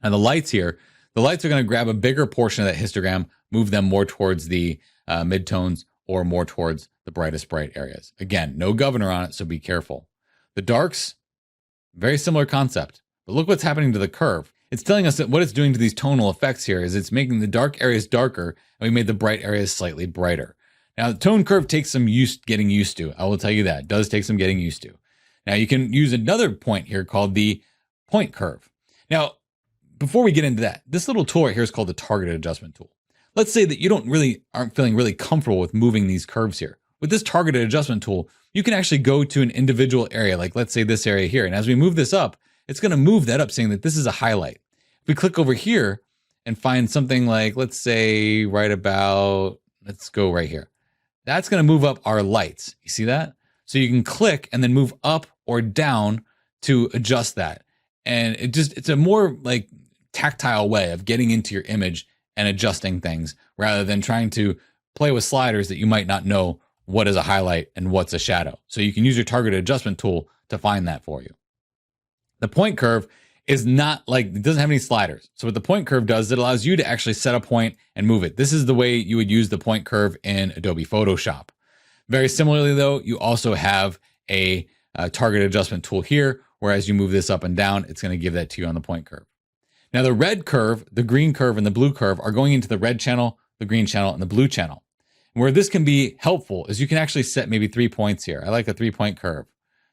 And the lights here, the lights are going to grab a bigger portion of that histogram, move them more towards the midtones or more towards the brightest bright areas. Again, no governor on it, so be careful. The darks, very similar concept, but look what's happening to the curve. It's telling us that what it's doing to these tonal effects here is it's making the dark areas darker, and we made the bright areas slightly brighter. Now, the tone curve takes some getting used to. I will tell you that. It does take some getting used to. Now, you can use another point here called the point curve. Now, before we get into that, this little tool right here is called the targeted adjustment tool. Let's say that you aren't feeling really comfortable with moving these curves here. With this targeted adjustment tool, you can actually go to an individual area, like let's say this area here. And as we move this up, it's going to move that up saying that this is a highlight. If we click over here and find something like, let's say right about, let's go right here. That's going to move up our lights. You see that? So you can click and then move up or down to adjust that. And it's a more like tactile way of getting into your image and adjusting things rather than trying to play with sliders that you might not know what is a highlight and what's a shadow. So you can use your targeted adjustment tool to find that for you. The point curve is not like, it doesn't have any sliders. So what the point curve does, it allows you to actually set a point and move it. This is the way you would use the point curve in Adobe Photoshop. Very similarly though, you also have a target adjustment tool here, where as you move this up and down, it's going to give that to you on the point curve. Now the red curve, the green curve, and the blue curve are going into the red channel, the green channel, and the blue channel. And where this can be helpful is you can actually set maybe 3 points here. I like a 3-point curve.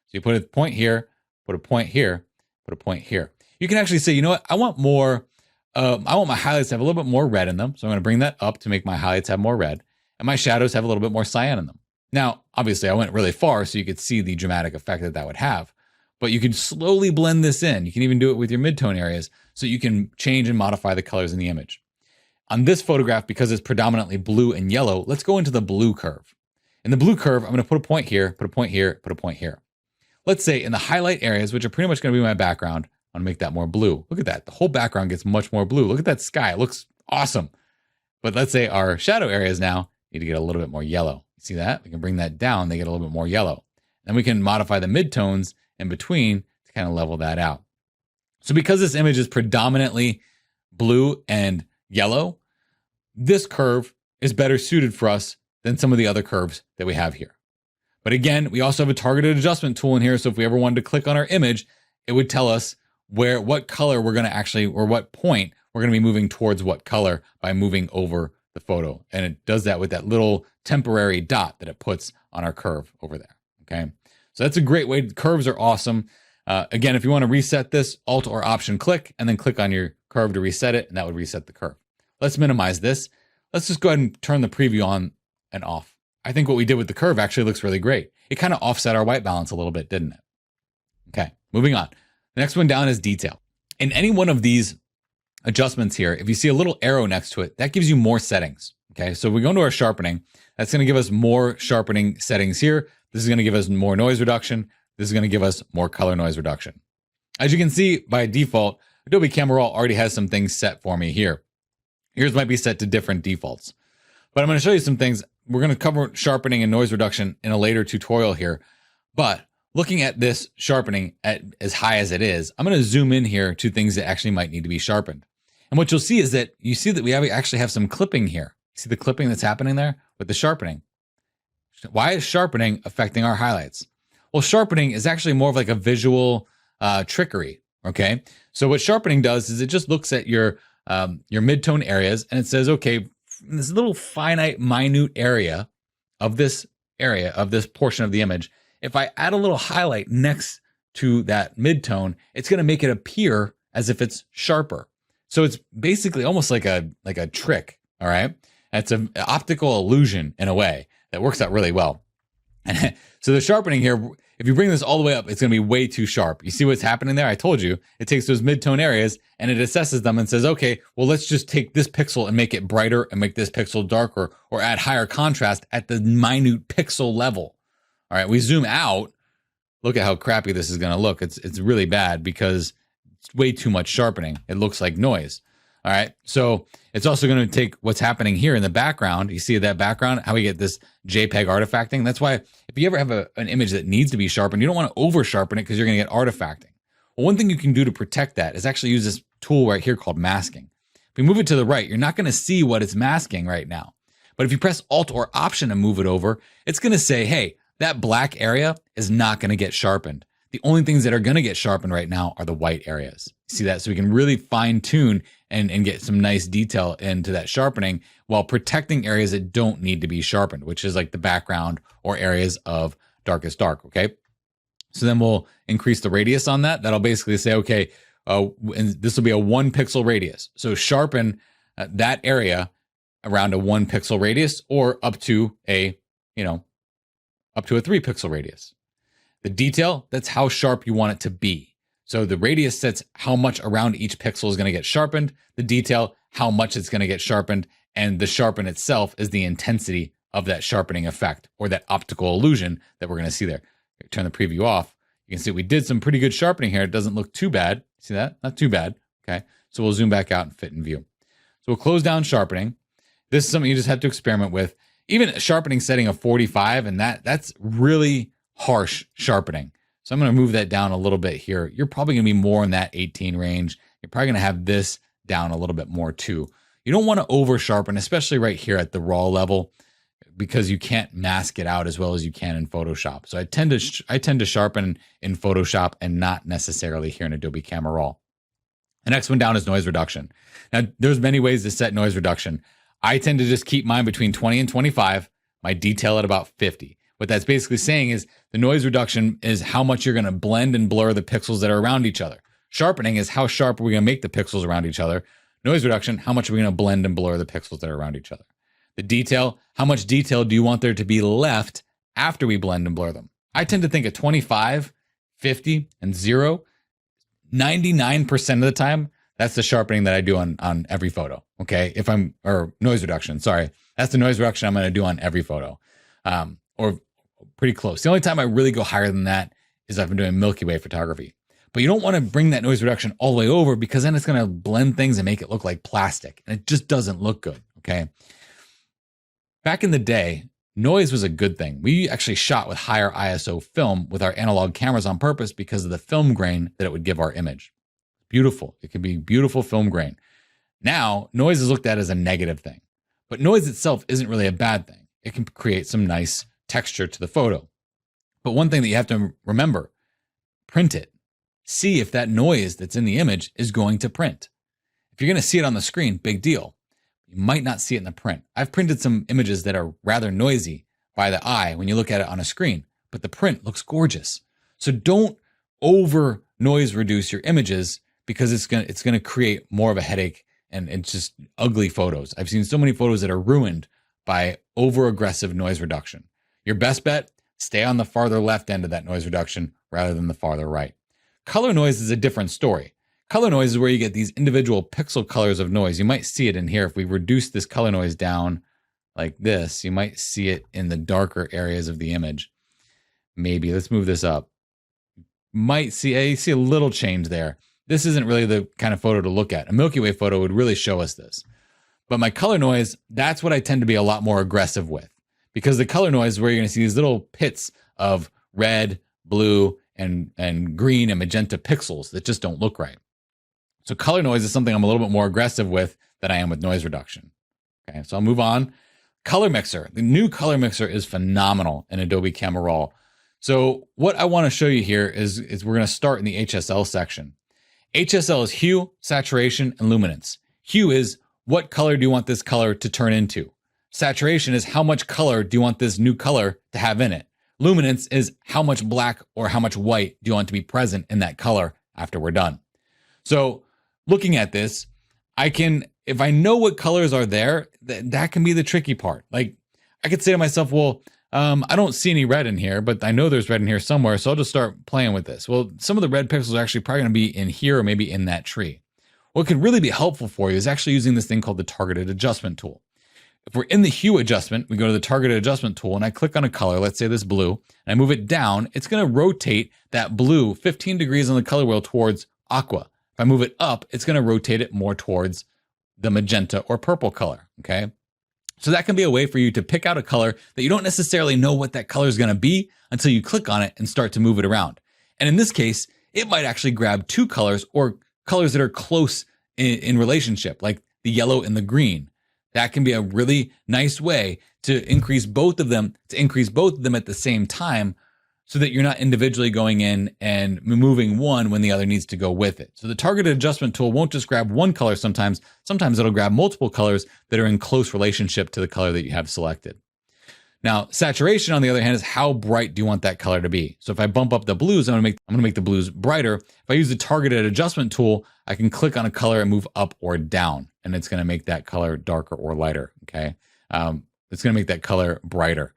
So you put a point here, put a point here, put a point here. You can actually say, you know what, I want more, I want my highlights to have a little bit more red in them. So I'm going to bring that up to make my highlights have more red, and my shadows have a little bit more cyan in them. Now, obviously I went really far so you could see the dramatic effect that that would have, but you can slowly blend this in. You can even do it with your midtone areas so you can change and modify the colors in the image. On this photograph, because it's predominantly blue and yellow, let's go into the blue curve. In the blue curve, I'm going to put a point here, put a point here, put a point here. Let's say in the highlight areas, which are pretty much going to be my background, I'm going to make that more blue. Look at that. The whole background gets much more blue. Look at that sky. It looks awesome. But let's say our shadow areas now need to get a little bit more yellow. You see that? We can bring that down. They get a little bit more yellow. Then we can modify the midtones in between to kind of level that out. So because this image is predominantly blue and yellow, this curve is better suited for us than some of the other curves that we have here. But again, we also have a targeted adjustment tool in here. So if we ever wanted to click on our image, it would tell us what color we're going to actually, or what point we're going to be moving towards what color by moving over the photo. And it does that with that little temporary dot that it puts on our curve over there. Okay. So that's a great way. Curves are awesome. Again, if you want to reset this, Alt or Option click, and then click on your curve to reset it, and that would reset the curve. Let's minimize this. Let's just go ahead and turn the preview on and off. I think what we did with the curve actually looks really great. It kind of offset our white balance a little bit, didn't it? Okay, moving on. The next one down is detail. In any one of these adjustments here, if you see a little arrow next to it, that gives you more settings. Okay, so we go into our sharpening. That's going to give us more sharpening settings here. This is going to give us more noise reduction. This is going to give us more color noise reduction. As you can see, by default, Adobe Camera Roll already has some things set for me here. Yours might be set to different defaults. But I'm going to show you some things. We're going to cover sharpening and noise reduction in a later tutorial here. But looking at this sharpening at as high as it is, I'm going to zoom in here to things that actually might need to be sharpened. And what you'll see is that you see that we actually have some clipping here. See the clipping that's happening there with the sharpening. Why is sharpening affecting our highlights? Well, sharpening is actually more of like a visual trickery. Okay. So what sharpening does is it just looks at your midtone areas and it says, okay, this little finite, minute area of this portion of the image, if I add a little highlight next to that midtone, it's going to make it appear as if it's sharper. So it's basically almost like a trick. All right. It's an optical illusion in a way that works out really well. So the sharpening here, if you bring this all the way up, it's going to be way too sharp. You see what's happening there? I told you, it takes those midtone areas and it assesses them and says, okay, well, let's just take this pixel and make it brighter and make this pixel darker or add higher contrast at the minute pixel level. All right, we zoom out. Look at how crappy this is going to look. It's really bad because it's way too much sharpening. It looks like noise. All right, so it's also going to take what's happening here in the background. You see that background, how we get this JPEG artifacting? That's why if you ever have an image that needs to be sharpened, you don't want to over sharpen it because you're going to get artifacting. Well, one thing you can do to protect that is actually use this tool right here called masking. If we move it to the right, you're not going to see what it's masking right now. But if you press Alt or Option and move it over, it's going to say, hey, that black area is not going to get sharpened. The only things that are going to get sharpened right now are the white areas. See that? So we can really fine tune and get some nice detail into that sharpening while protecting areas that don't need to be sharpened, which is like the background or areas of darkest dark. Okay. So then we'll increase the radius on that. That'll basically say, okay, and this will be a 1 pixel radius. So sharpen that area around a 1 pixel radius or up to a 3 pixel radius. The detail, that's how sharp you want it to be. So the radius sets how much around each pixel is going to get sharpened. The detail, how much it's going to get sharpened. And the sharpen itself is the intensity of that sharpening effect or that optical illusion that we're going to see there. Turn the preview off. You can see we did some pretty good sharpening here. It doesn't look too bad. See that? Not too bad. Okay. So we'll zoom back out and fit in view. So we'll close down sharpening. This is something you just have to experiment with. Even a sharpening setting of 45, and that's really harsh sharpening. So I'm going to move that down a little bit here. You're probably going to be more in that 18 range. You're probably going to have this down a little bit more too. You don't want to over sharpen, especially right here at the raw level, because you can't mask it out as well as you can in Photoshop. So I tend to sharpen in Photoshop and not necessarily here in Adobe Camera Raw. The next one down is noise reduction. Now, there's many ways to set noise reduction. I tend to just keep mine between 20 and 25, my detail at about 50. What that's basically saying is the noise reduction is how much you're going to blend and blur the pixels that are around each other. Sharpening is how sharp are we going to make the pixels around each other. Noise reduction, how much are we going to blend and blur the pixels that are around each other. The detail, how much detail do you want there to be left after we blend and blur them? I tend to think of 25, 50, and 0. 99% of the time, that's the sharpening that I do on every photo. Okay. Or noise reduction, sorry. That's the noise reduction I'm going to do on every photo. Or pretty close. The only time I really go higher than that is if I'm doing Milky Way photography. But you don't want to bring that noise reduction all the way over, because then it's going to blend things and make it look like plastic. And it just doesn't look good. Okay. Back in the day, noise was a good thing. We actually shot with higher ISO film with our analog cameras on purpose because of the film grain that it would give our image. Beautiful. It could be beautiful film grain. Now, noise is looked at as a negative thing, but noise itself isn't really a bad thing. It can create some nice texture to the photo. But one thing that you have to remember, print it. See if that noise that's in the image is going to print. If you're going to see it on the screen, big deal. You might not see it in the print. I've printed some images that are rather noisy by the eye when you look at it on a screen, but the print looks gorgeous. So don't over noise reduce your images, because it's going to create more of a headache, and it's just ugly photos. I've seen so many photos that are ruined by over aggressive noise reduction. Your best bet, stay on the farther left end of that noise reduction rather than the farther right. Color noise is a different story. Color noise is where you get these individual pixel colors of noise. You might see it in here. If we reduce this color noise down like this, you might see it in the darker areas of the image. Maybe, let's move this up. You see a little change there. This isn't really the kind of photo to look at. A Milky Way photo would really show us this. But my color noise, that's what I tend to be a lot more aggressive with, because the color noise is where you're going to see these little pits of red, blue, and green and magenta pixels that just don't look right. So color noise is something I'm a little bit more aggressive with than I am with noise reduction. Okay, so I'll move on. Color mixer. The new color mixer is phenomenal in Adobe Camera Raw. So what I want to show you here is we're going to start in the HSL section. HSL is hue, saturation, and luminance. Hue is what color do you want this color to turn into? Saturation is how much color do you want this new color to have in it? Luminance is how much black or how much white do you want to be present in that color after we're done. So looking at this, if I know what colors are there, that can be the tricky part. Like, I could say to myself, well, I don't see any red in here, but I know there's red in here somewhere, so I'll just start playing with this. Well, some of the red pixels are actually probably going to be in here or maybe in that tree. What could really be helpful for you is actually using this thing called the targeted adjustment tool. If we're in the hue adjustment, we go to the targeted adjustment tool and I click on a color, let's say this blue, and I move it down, it's going to rotate that blue 15 degrees on the color wheel towards aqua. If I move it up, it's going to rotate it more towards the magenta or purple color, okay? So that can be a way for you to pick out a color that you don't necessarily know what that color is going to be until you click on it and start to move it around. And in this case, it might actually grab two colors or colors that are close in relationship, like the yellow and the green. That can be a really nice way to increase both of them at the same time, so that you're not individually going in and removing one when the other needs to go with it. So the targeted adjustment tool won't just grab one color sometimes. Sometimes it'll grab multiple colors that are in close relationship to the color that you have selected. Now, saturation, on the other hand, is how bright do you want that color to be? So if I bump up the blues, I'm gonna make the blues brighter. If I use the targeted adjustment tool, I can click on a color and move up or down, and it's gonna make that color darker or lighter, okay? It's gonna make that color brighter.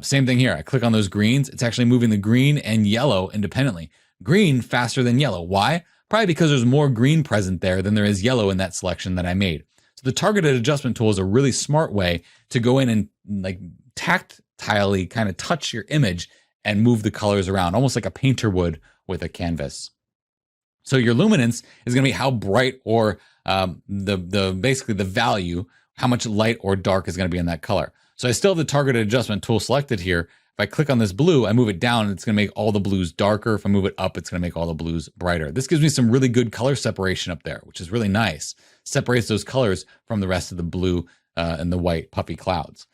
Same thing here. I click on those greens. It's actually moving the green and yellow independently. Green faster than yellow. Why? Probably because there's more green present there than there is yellow in that selection that I made. So the targeted adjustment tool is a really smart way to go in and like tactilely kind of touch your image and move the colors around, almost like a painter would with a canvas. So your luminance is going to be how bright or basically the value, how much light or dark is going to be in that color. So I still have the targeted adjustment tool selected here. If I click on this blue, I move it down, it's going to make all the blues darker. If I move it up, it's going to make all the blues brighter. This gives me some really good color separation up there, which is really nice. Separates those colors from the rest of the blue and the white puffy clouds.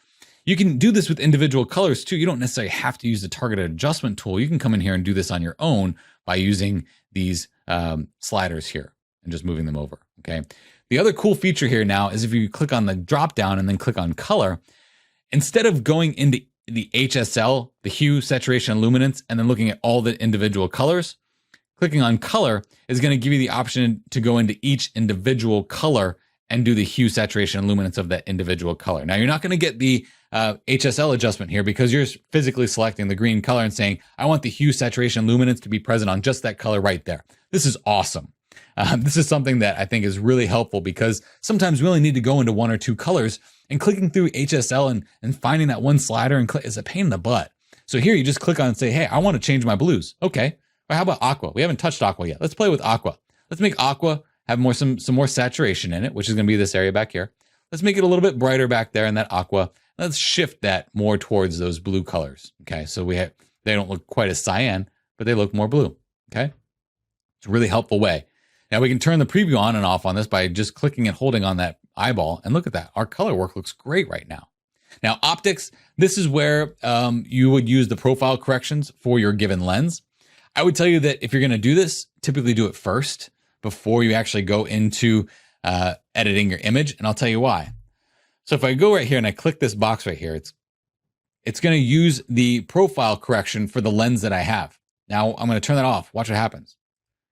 You can do this with individual colors too. You don't necessarily have to use the targeted adjustment tool. You can come in here and do this on your own by using these sliders here and just moving them over, okay? The other cool feature here now is if you click on the drop down and then click on color, instead of going into the HSL, the hue, saturation, and luminance, and then looking at all the individual colors, clicking on color is going to give you the option to go into each individual color and do the hue, saturation, and luminance of that individual color. Now, you're not going to get the HSL adjustment here because you're physically selecting the green color and saying, I want the hue, saturation, and luminance to be present on just that color right there. This is awesome. This is something that I think is really helpful because sometimes we only need to go into one or two colors, and clicking through HSL and finding that one slider and click is a pain in the butt. So here you just click on and say, hey, I want to change my blues. Okay, well, how about aqua? We haven't touched aqua yet. Let's play with aqua. Let's make aqua have some more saturation in it, which is going to be this area back here. Let's make it a little bit brighter back there in that aqua. Let's shift that more towards those blue colors. Okay, so they don't look quite as cyan, but they look more blue. Okay, it's a really helpful way. Now we can turn the preview on and off on this by just clicking and holding on that eyeball, and look at that. Our color work looks great right now. Now optics, this is where you would use the profile corrections for your given lens. I would tell you that if you're going to do this, typically do it first before you actually go into editing your image, and I'll tell you why. So if I go right here and I click this box right here, it's going to use the profile correction for the lens that I have. Now I'm going to turn that off. Watch what happens.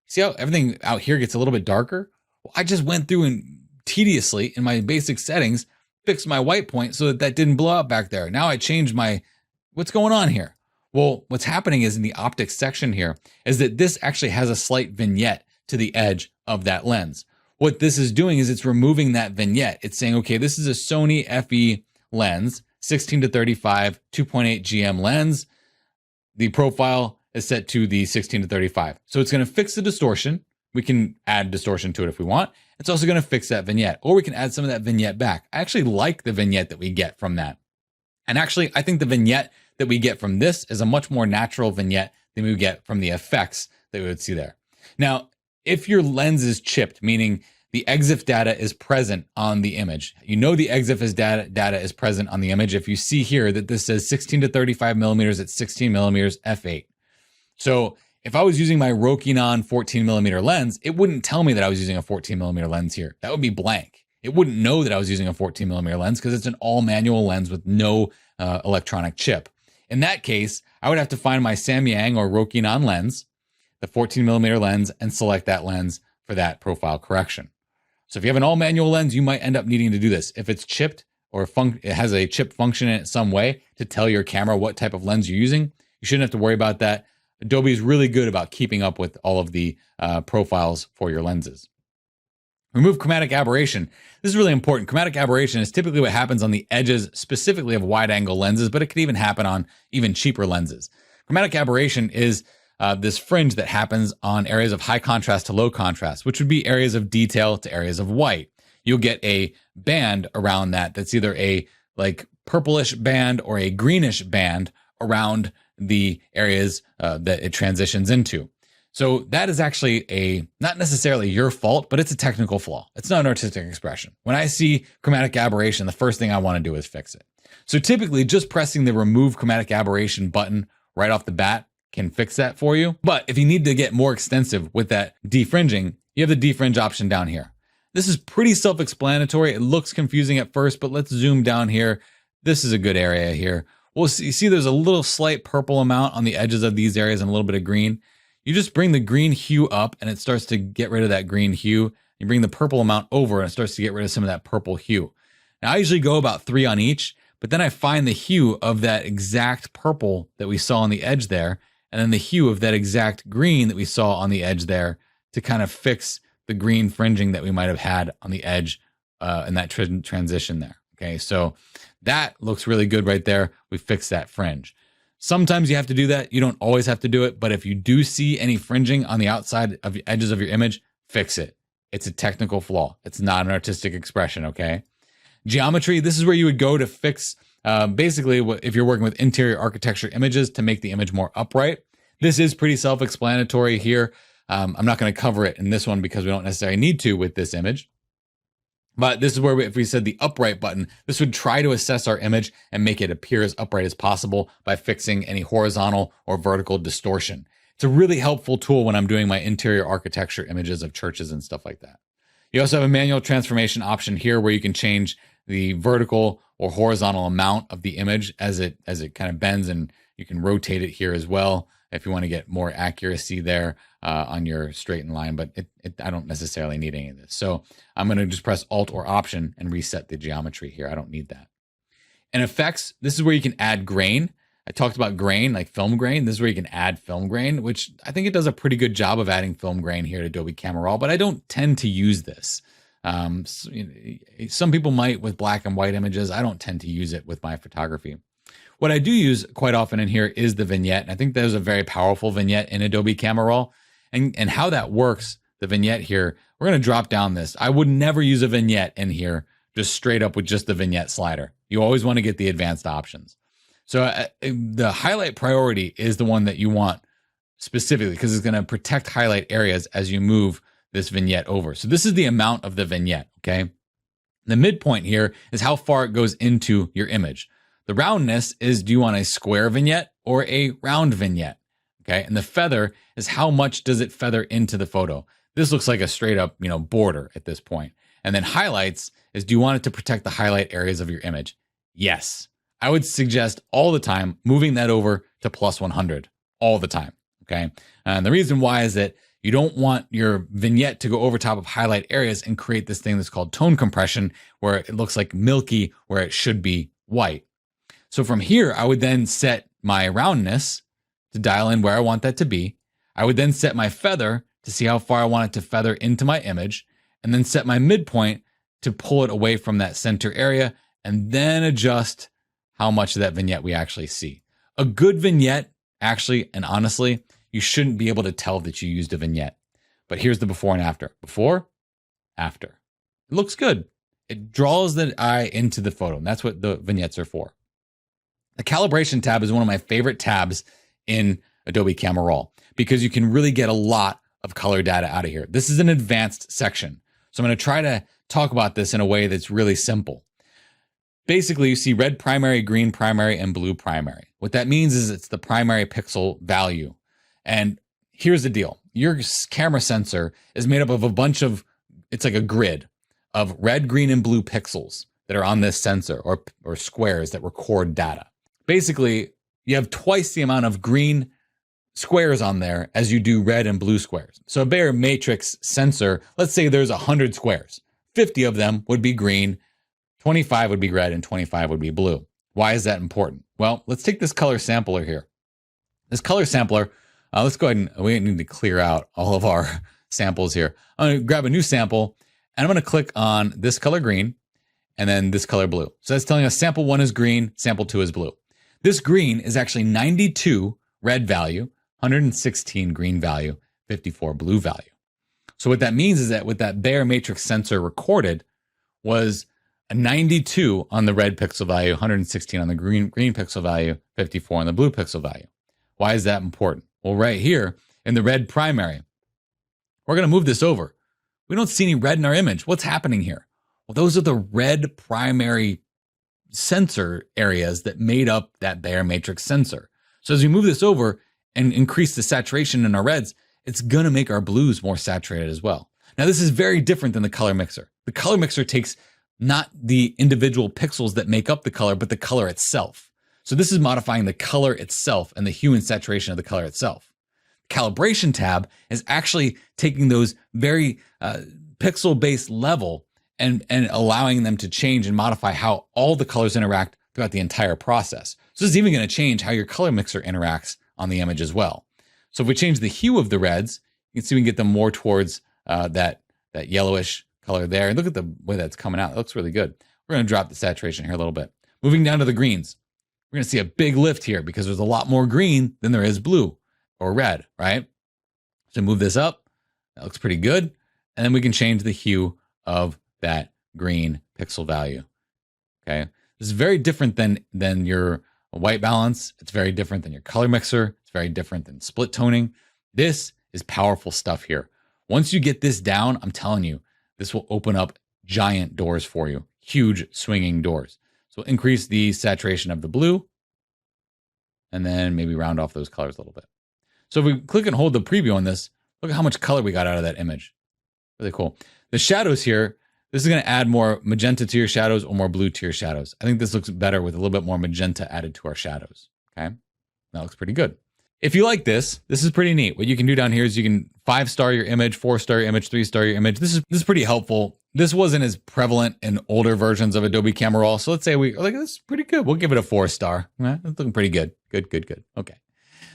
See how everything out here gets a little bit darker? Well, I just went through and tediously in my basic settings, fixed my white point so that didn't blow up back there. Now I changed what's going on here? Well, what's happening is in the optics section here is that this actually has a slight vignette to the edge of that lens. What this is doing is it's removing that vignette. It's saying, okay, this is a Sony FE lens, 16 to 35, 2.8 GM lens. The profile is set to the 16 to 35. So it's going to fix the distortion. We can add distortion to it if we want. It's also going to fix that vignette, or we can add some of that vignette back. I actually like the vignette that we get from that. And actually, I think the vignette that we get from this is a much more natural vignette than we get from the effects that we would see there. Now, if your lens is chipped, meaning the EXIF data is present on the image, you know the EXIF data is present on the image. If you see here that this says 16 to 35 millimeters at 16 millimeters f8. So if I was using my Rokinon 14 millimeter lens, it wouldn't tell me that I was using a 14 millimeter lens here. That would be blank. It wouldn't know that I was using a 14 millimeter lens because it's an all manual lens with no electronic chip. In that case, I would have to find my Samyang or Rokinon lens, the 14 millimeter lens, and select that lens for that profile correction. So if you have an all manual lens, you might end up needing to do this. If it's chipped or it has a chip function in it some way to tell your camera what type of lens you're using, you shouldn't have to worry about that. Adobe is really good about keeping up with all of the profiles for your lenses. Remove chromatic aberration. This is really important. Chromatic aberration is typically what happens on the edges, specifically of wide angle lenses, but it could even happen on even cheaper lenses. Chromatic aberration is this fringe that happens on areas of high contrast to low contrast, which would be areas of detail to areas of white. You'll get a band around that's either a like purplish band or a greenish band around the areas that it transitions into. So that is actually not necessarily your fault, but it's a technical flaw. It's not an artistic expression. When I see chromatic aberration, the first thing I want to do is fix it. So typically just pressing the remove chromatic aberration button right off the bat can fix that for you. But if you need to get more extensive with that defringing, you have the defringe option down here. This is pretty self-explanatory. It looks confusing at first, but let's zoom down here. This is a good area here. Well, you see there's a little slight purple amount on the edges of these areas and a little bit of green. You just bring the green hue up and it starts to get rid of that green hue. You bring the purple amount over and it starts to get rid of some of that purple hue. Now I usually go about 3 on each, but then I find the hue of that exact purple that we saw on the edge there, and then the hue of that exact green that we saw on the edge there to kind of fix the green fringing that we might have had on the edge in that transition there. Okay, so that looks really good right there. We fixed that fringe. Sometimes you have to do that. You don't always have to do it, but if you do see any fringing on the outside of the edges of your image, fix it. It's a technical flaw. It's not an artistic expression, okay? Geometry, this is where you would go to fix Basically, if you're working with interior architecture images to make the image more upright, this is pretty self-explanatory here. I'm not going to cover it in this one because we don't necessarily need to with this image. But this is where if we said the upright button, this would try to assess our image and make it appear as upright as possible by fixing any horizontal or vertical distortion. It's a really helpful tool when I'm doing my interior architecture images of churches and stuff like that. You also have a manual transformation option here where you can change the vertical or horizontal amount of the image as it kind of bends, and you can rotate it here as well if you want to get more accuracy there on your straighten line, but I don't necessarily need any of this. So I'm going to just press Alt or Option and reset the geometry here. I don't need that. In effects, this is where you can add grain. I talked about grain, like film grain. This is where you can add film grain, which I think it does a pretty good job of adding film grain here to Adobe Camera Raw, but I don't tend to use this. Some people might with black and white images. I don't tend to use it with my photography. What I do use quite often in here is the vignette. And I think there's a very powerful vignette in Adobe Camera Raw. And how that works, the vignette here, we're going to drop down this. I would never use a vignette in here just straight up with just the vignette slider. You always want to get the advanced options. So the highlight priority is the one that you want specifically because it's going to protect highlight areas as you move this vignette over. So this is the amount of the vignette, okay? The midpoint here is how far it goes into your image. The roundness is, do you want a square vignette or a round vignette? Okay, and the feather is how much does it feather into the photo? This looks like a straight up, border at this point. And then highlights is, do you want it to protect the highlight areas of your image? Yes. I would suggest all the time moving that over to plus 100 all the time, okay? And the reason why is that you don't want your vignette to go over top of highlight areas and create this thing that's called tone compression, where it looks like milky, where it should be white. So from here, I would then set my roundness to dial in where I want that to be. I would then set my feather to see how far I want it to feather into my image, and then set my midpoint to pull it away from that center area, and then adjust how much of that vignette we actually see. A good vignette, actually, and honestly, you shouldn't be able to tell that you used a vignette. But here's the before and after. Before, after. It looks good. It draws the eye into the photo, and that's what the vignettes are for. The calibration tab is one of my favorite tabs in Adobe Camera Raw because you can really get a lot of color data out of here. This is an advanced section. So I'm going to try to talk about this in a way that's really simple. Basically, you see red primary, green primary, and blue primary. What that means is it's the primary pixel value. And here's the deal. Your camera sensor is made up of a bunch of, it's like a grid of red, green, and blue pixels that are on this sensor or squares that record data. Basically, you have twice the amount of green squares on there as you do red and blue squares. So a bare matrix sensor, let's say there's 100 squares. 50 of them would be green, 25 would be red, and 25 would be blue. Why is that important? Well, let's take this color sampler here. This color sampler, let's go ahead and we need to clear out all of our samples here. I'm going to grab a new sample, and I'm going to click on this color green, and then this color blue. So that's telling us sample 1 is green, sample 2 is blue. This green is actually 92 red value, 116 green value, 54 blue value. So what that means is that what that bare matrix sensor recorded was a 92 on the red pixel value, 116 on the green pixel value, 54 on the blue pixel value. Why is that important? Well, right here in the red primary, we're going to move this over. We don't see any red in our image. What's happening here? Well, those are the red primary sensor areas that made up that bare matrix sensor. So as we move this over and increase the saturation in our reds, it's going to make our blues more saturated as well. Now, this is very different than the color mixer. The color mixer takes not the individual pixels that make up the color, but the color itself. So this is modifying the color itself and the hue and saturation of the color itself. The calibration tab is actually taking those very pixel-based level and allowing them to change and modify how all the colors interact throughout the entire process. So this is even going to change how your color mixer interacts on the image as well. So if we change the hue of the reds, you can see we can get them more towards that yellowish color there. And look at the way that's coming out. It looks really good. We're going to drop the saturation here a little bit. Moving down to the greens, we're going to see a big lift here because there's a lot more green than there is blue or red, right? So move this up. That looks pretty good. And then we can change the hue of that green pixel value. Okay. This is very different than your white balance. It's very different than your color mixer. It's very different than split toning. This is powerful stuff here. Once you get this down, I'm telling you, this will open up giant doors for you, huge swinging doors. So increase the saturation of the blue and then maybe round off those colors a little bit. So if we click and hold the preview on this, look at how much color we got out of that image. Really cool. The shadows here, this is going to add more magenta to your shadows or more blue to your shadows. I think this looks better with a little bit more magenta added to our shadows. Okay, that looks pretty good. If you like this is pretty neat. What you can do down here is you can 5-star your image, 4-star your image, 3-star your image. This is pretty helpful. This wasn't as prevalent in older versions of Adobe Camera Roll. So let's say we like, this is pretty good. We'll give it a 4-star. It's looking pretty good. Good. Okay.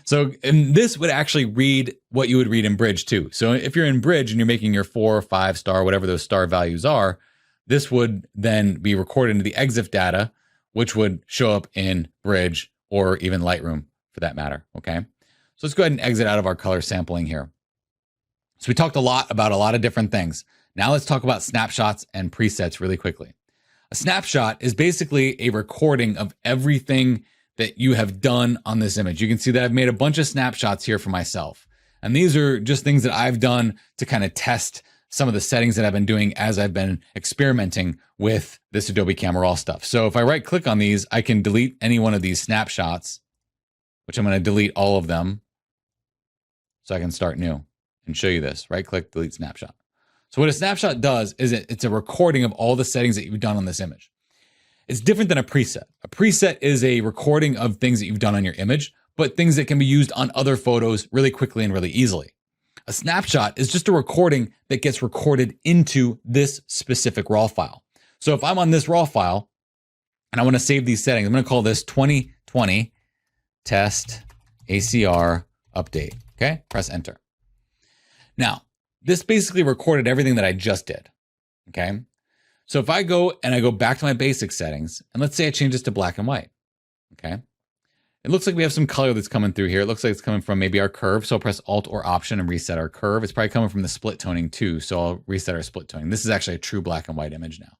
So, and this would actually read what you would read in Bridge too. So if you're in Bridge and you're making your 4 or 5-star, whatever those star values are, this would then be recorded into the EXIF data, which would show up in Bridge or even Lightroom for that matter. Okay. So let's go ahead and exit out of our color sampling here. So we talked a lot about a lot of different things. Now let's talk about snapshots and presets really quickly. A snapshot is basically a recording of everything that you have done on this image. You can see that I've made a bunch of snapshots here for myself. And these are just things that I've done to kind of test some of the settings that I've been doing as I've been experimenting with this Adobe Camera Raw stuff. So if I right click on these, I can delete any one of these snapshots, which I'm going to delete all of them so I can start new and show you this. Right click, delete snapshot. So what a snapshot does is it's a recording of all the settings that you've done on this image. It's different than a preset. A preset is a recording of things that you've done on your image, but things that can be used on other photos really quickly and really easily. A snapshot is just a recording that gets recorded into this specific RAW file. So if I'm on this RAW file and I want to save these settings, I'm going to call this 2020 test ACR update. Okay, press enter. Now, this basically recorded everything that I just did. Okay. So if I go back to my basic settings, and let's say I change this to black and white, okay? It looks like we have some color that's coming through here. It looks like it's coming from maybe our curve. So I'll press Alt or Option and reset our curve. It's probably coming from the split toning too. So I'll reset our split toning. This is actually a true black and white image now.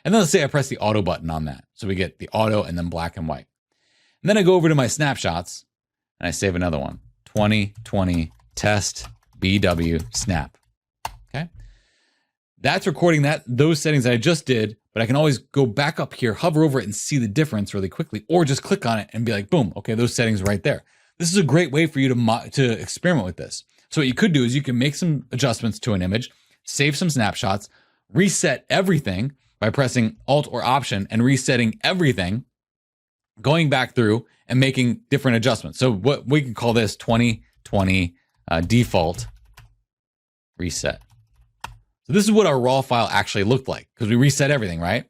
And then let's say I press the auto button on that. So we get the auto and then black and white. And then I go over to my snapshots and I save another one. 2020 test BW snap. Okay. That's recording those settings that I just did, but I can always go back up here, hover over it and see the difference really quickly, or just click on it and be like, boom, okay, those settings right there. This is a great way for you to experiment with this. So what you could do is you can make some adjustments to an image, save some snapshots, reset everything by pressing Alt or Option and resetting everything, going back through and making different adjustments. So what we can call this 2020 default reset. So this is what our raw file actually looked like because we reset everything, right?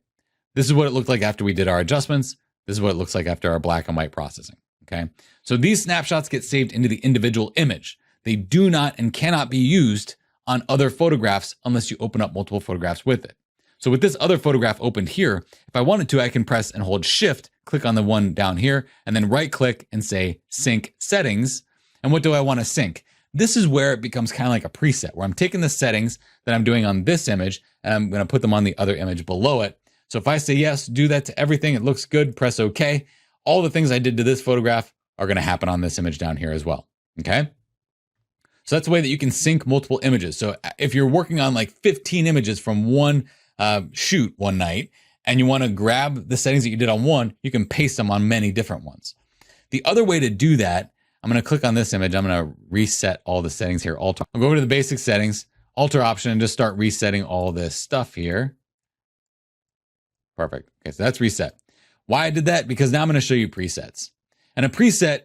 This is what it looked like after we did our adjustments. This is what it looks like after our black and white processing, okay? So these snapshots get saved into the individual image. They do not and cannot be used on other photographs unless you open up multiple photographs with it. So with this other photograph opened here, if I wanted to, I can press and hold Shift, click on the one down here, and then right click and say Sync Settings. And what do I want to sync? This is where it becomes kind of like a preset, where I'm taking the settings that I'm doing on this image, and I'm going to put them on the other image below it. So if I say yes, do that to everything, it looks good, press OK. All the things I did to this photograph are going to happen on this image down here as well, okay? So that's the way that you can sync multiple images. So if you're working on like 15 images from one shoot one night, and you want to grab the settings that you did on one, you can paste them on many different ones. The other way to do that, I'm going to click on this image. I'm going to reset all the settings here. I'll go over to the basic settings, Alt or Option, and just start resetting all this stuff here. Perfect. Okay, so that's reset. Why I did that? Because now I'm going to show you presets. And a preset,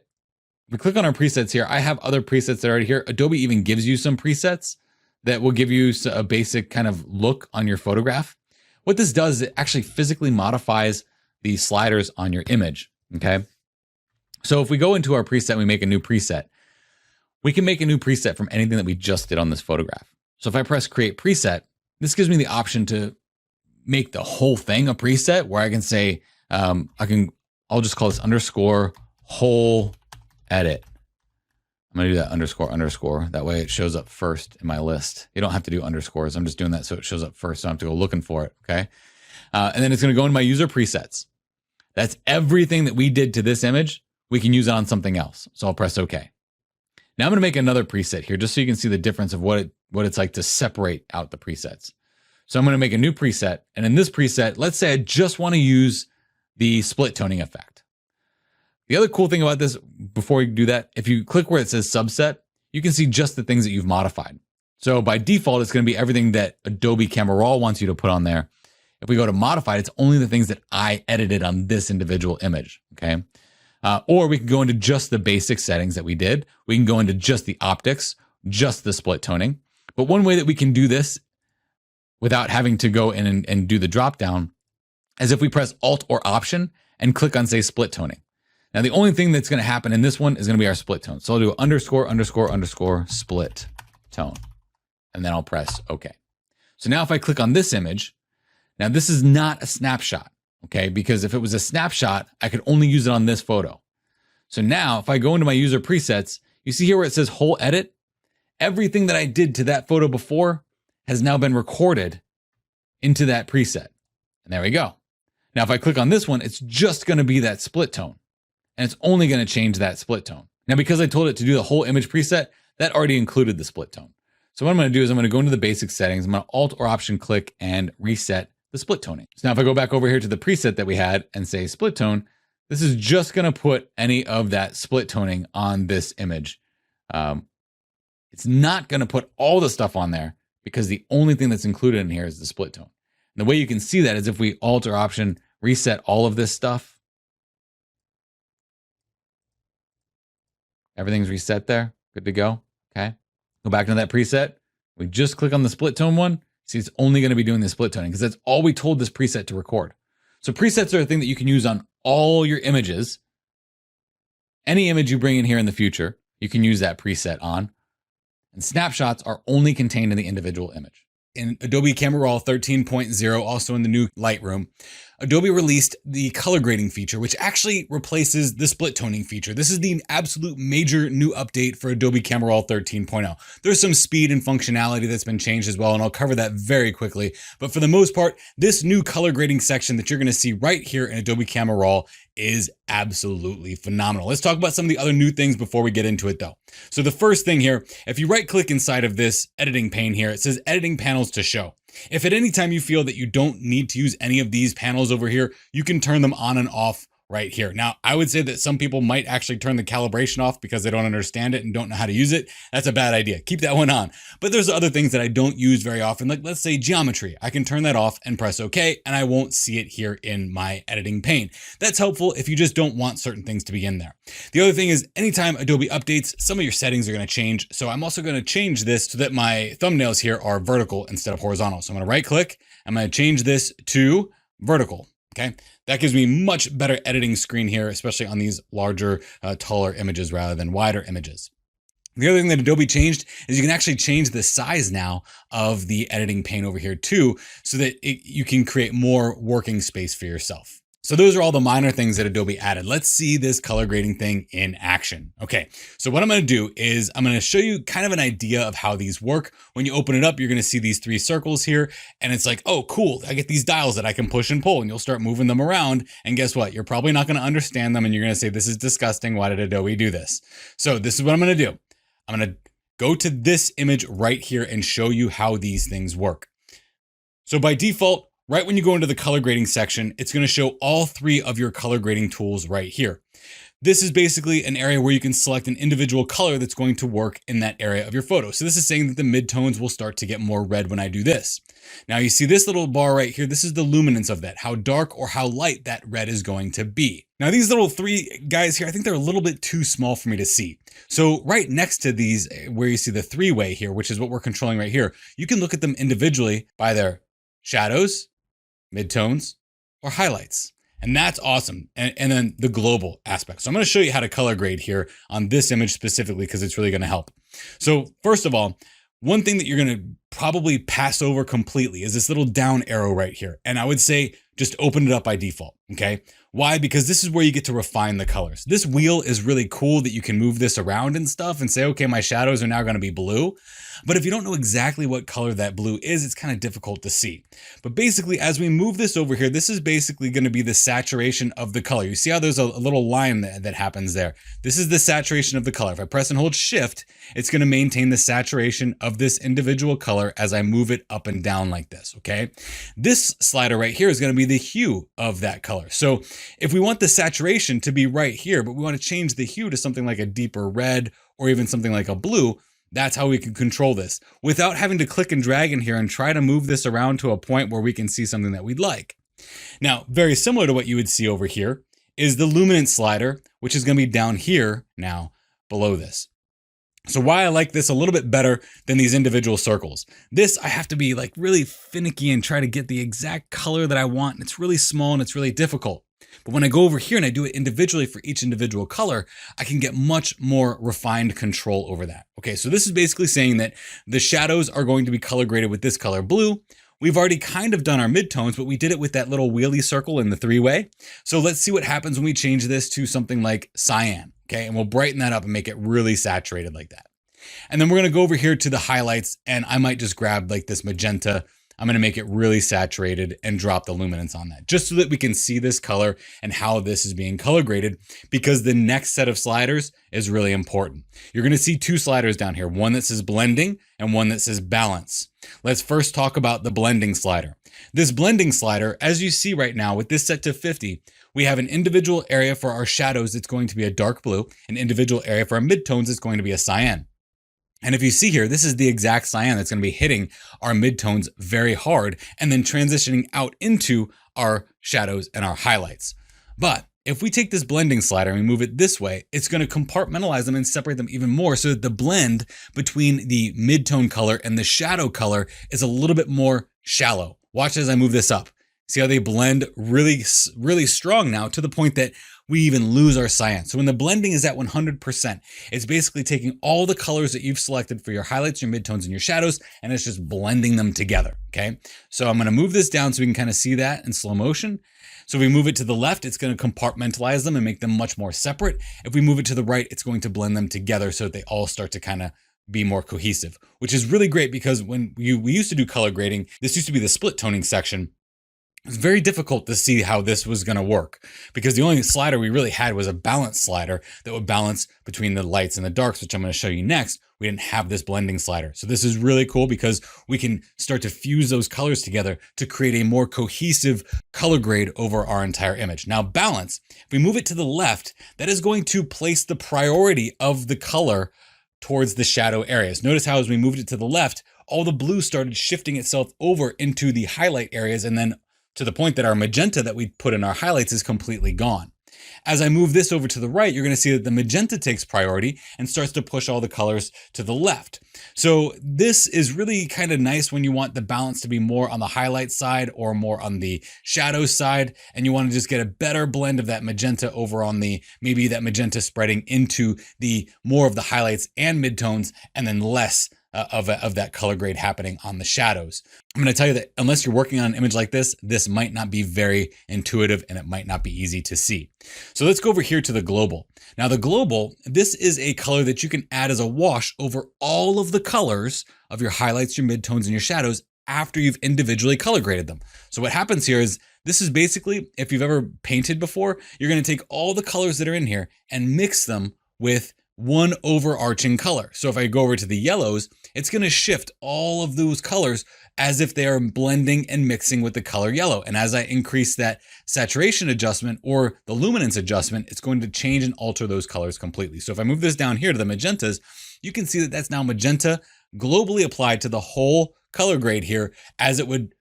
if we click on our presets here, I have other presets that are already here. Adobe even gives you some presets that will give you a basic kind of look on your photograph. What this does is it actually physically modifies the sliders on your image, okay? So if we go into our preset, we make a new preset. We can make a new preset from anything that we just did on this photograph. So if I press Create Preset, this gives me the option to make the whole thing a preset where I can say, I'll just call this underscore whole edit. I'm going to do that underscore. That way it shows up first in my list. You don't have to do underscores. I'm just doing that so it shows up first. So I don't have to go looking for it. Okay. And then it's going to go into my user presets. That's everything that we did to this image. We can use it on something else. So I'll press OK. Now I'm going to make another preset here just so you can see the difference of what it's like to separate out the presets. So I'm going to make a new preset. And in this preset, let's say I just want to use the split toning effect. The other cool thing about this, before we do that, if you click where it says subset, you can see just the things that you've modified. So by default, it's going to be everything that Adobe Camera Raw wants you to put on there. If we go to modified, it's only the things that I edited on this individual image, okay? Or we can go into just the basic settings that we did. We can go into just the optics, just the split toning. But one way that we can do this without having to go in and do the drop down is if we press Alt or Option and click on, say, split toning. Now, the only thing that's going to happen in this one is going to be our split tone. So I'll do underscore, underscore, underscore, split tone. And then I'll press OK. So now if I click on this image, now this is not a snapshot, okay? Because if it was a snapshot, I could only use it on this photo. So now if I go into my user presets, you see here where it says whole edit, everything that I did to that photo before has now been recorded into that preset. And there we go. Now, if I click on this one, it's just going to be that split tone. And it's only going to change that split tone. Now, because I told it to do the whole image preset, that already included the split tone. So what I'm going to do is I'm going to go into the basic settings. I'm going to Alt or Option click and reset the split toning. So now if I go back over here to the preset that we had and say split tone, this is just going to put any of that split toning on this image. It's not going to put all the stuff on there because the only thing that's included in here is the split tone. And the way you can see that is if we Alt or Option reset all of this stuff. Everything's reset there. Good to go. Okay. Go back to that preset. We just click on the split tone one. See, it's only going to be doing the split toning because that's all we told this preset to record. So presets are a thing that you can use on all your images. Any image you bring in here in the future, you can use that preset on. And snapshots are only contained in the individual image. In Adobe Camera Raw 13.0, also in the new Lightroom, Adobe released the color grading feature, which actually replaces the split toning feature. This is the absolute major new update for Adobe Camera Raw 13.0. There's some speed and functionality that's been changed as well, and I'll cover that very quickly. But for the most part, this new color grading section that you're going to see right here in Adobe Camera Raw is absolutely phenomenal. Let's talk about some of the other new things before we get into it though. So the first thing here, if you right click inside of this editing pane here, it says editing panels to show. If at any time you feel that you don't need to use any of these panels over here, you can turn them on and off right here. Now, I would say that some people might actually turn the calibration off because they don't understand it and don't know how to use it. That's a bad idea. Keep that one on. But there's other things that I don't use very often, like let's say geometry. I can turn that off and press OK, and I won't see it here in my editing pane. That's helpful if you just don't want certain things to be in there. The other thing is anytime Adobe updates, some of your settings are going to change. So I'm also going to change this so that my thumbnails here are vertical instead of horizontal. So I'm going to right click. I'm going to change this to vertical. Okay, that gives me much better editing screen here, especially on these larger, taller images rather than wider images. The other thing that Adobe changed is you can actually change the size now of the editing pane over here too, so that you can create more working space for yourself. So those are all the minor things that Adobe added. Let's see this color grading thing in action. Okay, so what I'm going to do is I'm going to show you kind of an idea of how these work. When you open it up, you're going to see these three circles here, and it's like, oh, cool, I get these dials that I can push and pull, and you'll start moving them around. And guess what? You're probably not going to understand them, and you're going to say, this is disgusting. Why did Adobe do this? So this is what I'm going to do. I'm going to go to this image right here and show you how these things work. So by default, right when you go into the color grading section, it's going to show all three of your color grading tools right here. This is basically an area where you can select an individual color that's going to work in that area of your photo. So this is saying that the midtones will start to get more red when I do this. Now you see this little bar right here. This is the luminance of that, how dark or how light that red is going to be. Now these little three guys here, I think they're a little bit too small for me to see. So right next to these, where you see the three-way here, which is what we're controlling right here, you can look at them individually by their shadows, midtones, or highlights. And that's awesome. And then the global aspect. So I'm going to show you how to color grade here on this image specifically because it's really going to help. So first of all, one thing that you're going to probably pass over completely is this little down arrow right here. And I would say just open it up by default, okay? Why? Because this is where you get to refine the colors. This wheel is really cool that you can move this around and stuff and say, okay, my shadows are now gonna be blue. But if you don't know exactly what color that blue is, it's kind of difficult to see. But basically, as we move this over here, this is basically gonna be the saturation of the color. You see how there's a little line that happens there? This is the saturation of the color. If I press and hold shift, it's gonna maintain the saturation of this individual color as I move it up and down like this, okay? This slider right here is gonna be the hue of that color. So if we want the saturation to be right here, but we want to change the hue to something like a deeper red or even something like a blue, that's how we can control this without having to click and drag in here and try to move this around to a point where we can see something that we'd like. Now, very similar to what you would see over here is the luminance slider, which is going to be down here now below this. So why I like this a little bit better than these individual circles. This, I have to be like really finicky and try to get the exact color that I want. And it's really small and it's really difficult. But when I go over here and I do it individually for each individual color, I can get much more refined control over that. Okay, so this is basically saying that the shadows are going to be color graded with this color blue. We've already kind of done our midtones, but we did it with that little wheelie circle in the three-way. So let's see what happens when we change this to something like cyan. Okay, and we'll brighten that up and make it really saturated like that. And then we're gonna go over here to the highlights, and I might just grab like this magenta. I'm gonna make it really saturated and drop the luminance on that, just so that we can see this color and how this is being color graded, because the next set of sliders is really important. You're gonna see two sliders down here, one that says blending and one that says balance. Let's first talk about the blending slider. This blending slider, as you see right now with this set to 50, we have an individual area for our shadows that's going to be a dark blue, an individual area for our midtones that's going to be a cyan. And if you see here, this is the exact cyan that's going to be hitting our midtones very hard and then transitioning out into our shadows and our highlights. But if we take this blending slider and we move it this way, it's going to compartmentalize them and separate them even more so that the blend between the midtone color and the shadow color is a little bit more shallow. Watch as I move this up. See how they blend really, really strong now to the point that we even lose our cyan. So when the blending is at 100%, it's basically taking all the colors that you've selected for your highlights, your midtones, and your shadows, and it's just blending them together, okay? So I'm gonna move this down so we can kind of see that in slow motion. So if we move it to the left, it's gonna compartmentalize them and make them much more separate. If we move it to the right, it's going to blend them together so that they all start to kind of be more cohesive, which is really great because when we used to do color grading, this used to be the split toning section. It's very difficult to see how this was going to work because the only slider we really had was a balance slider that would balance between the lights and the darks, which I'm going to show you next. We didn't have this blending slider. So this is really cool because we can start to fuse those colors together to create a more cohesive color grade over our entire image. Now balance, if we move it to the left, that is going to place the priority of the color towards the shadow areas. Notice how as we moved it to the left, all the blue started shifting itself over into the highlight areas and then to the point that our magenta that we put in our highlights is completely gone. As I move this over to the right, you're going to see that the magenta takes priority and starts to push all the colors to the left. So this is really kind of nice when you want the balance to be more on the highlight side or more on the shadow side, and you want to just get a better blend of that magenta over on the, maybe that magenta spreading into the more of the highlights and midtones, and then less of that color grade happening on the shadows. I'm going to tell you that unless you're working on an image like this, this might not be very intuitive and it might not be easy to see. So let's go over here to the global. Now the global, this is a color that you can add as a wash over all of the colors of your highlights, your midtones, and your shadows after you've individually color graded them. So what happens here is this is basically, if you've ever painted before, you're going to take all the colors that are in here and mix them with one overarching color. So if I go over to the yellows, it's going to shift all of those colors as if they are blending and mixing with the color yellow. And as I increase that saturation adjustment or the luminance adjustment, it's going to change and alter those colors completely. So if I move this down here to the magentas, you can see that that's now magenta globally applied to the whole color grade here, as it would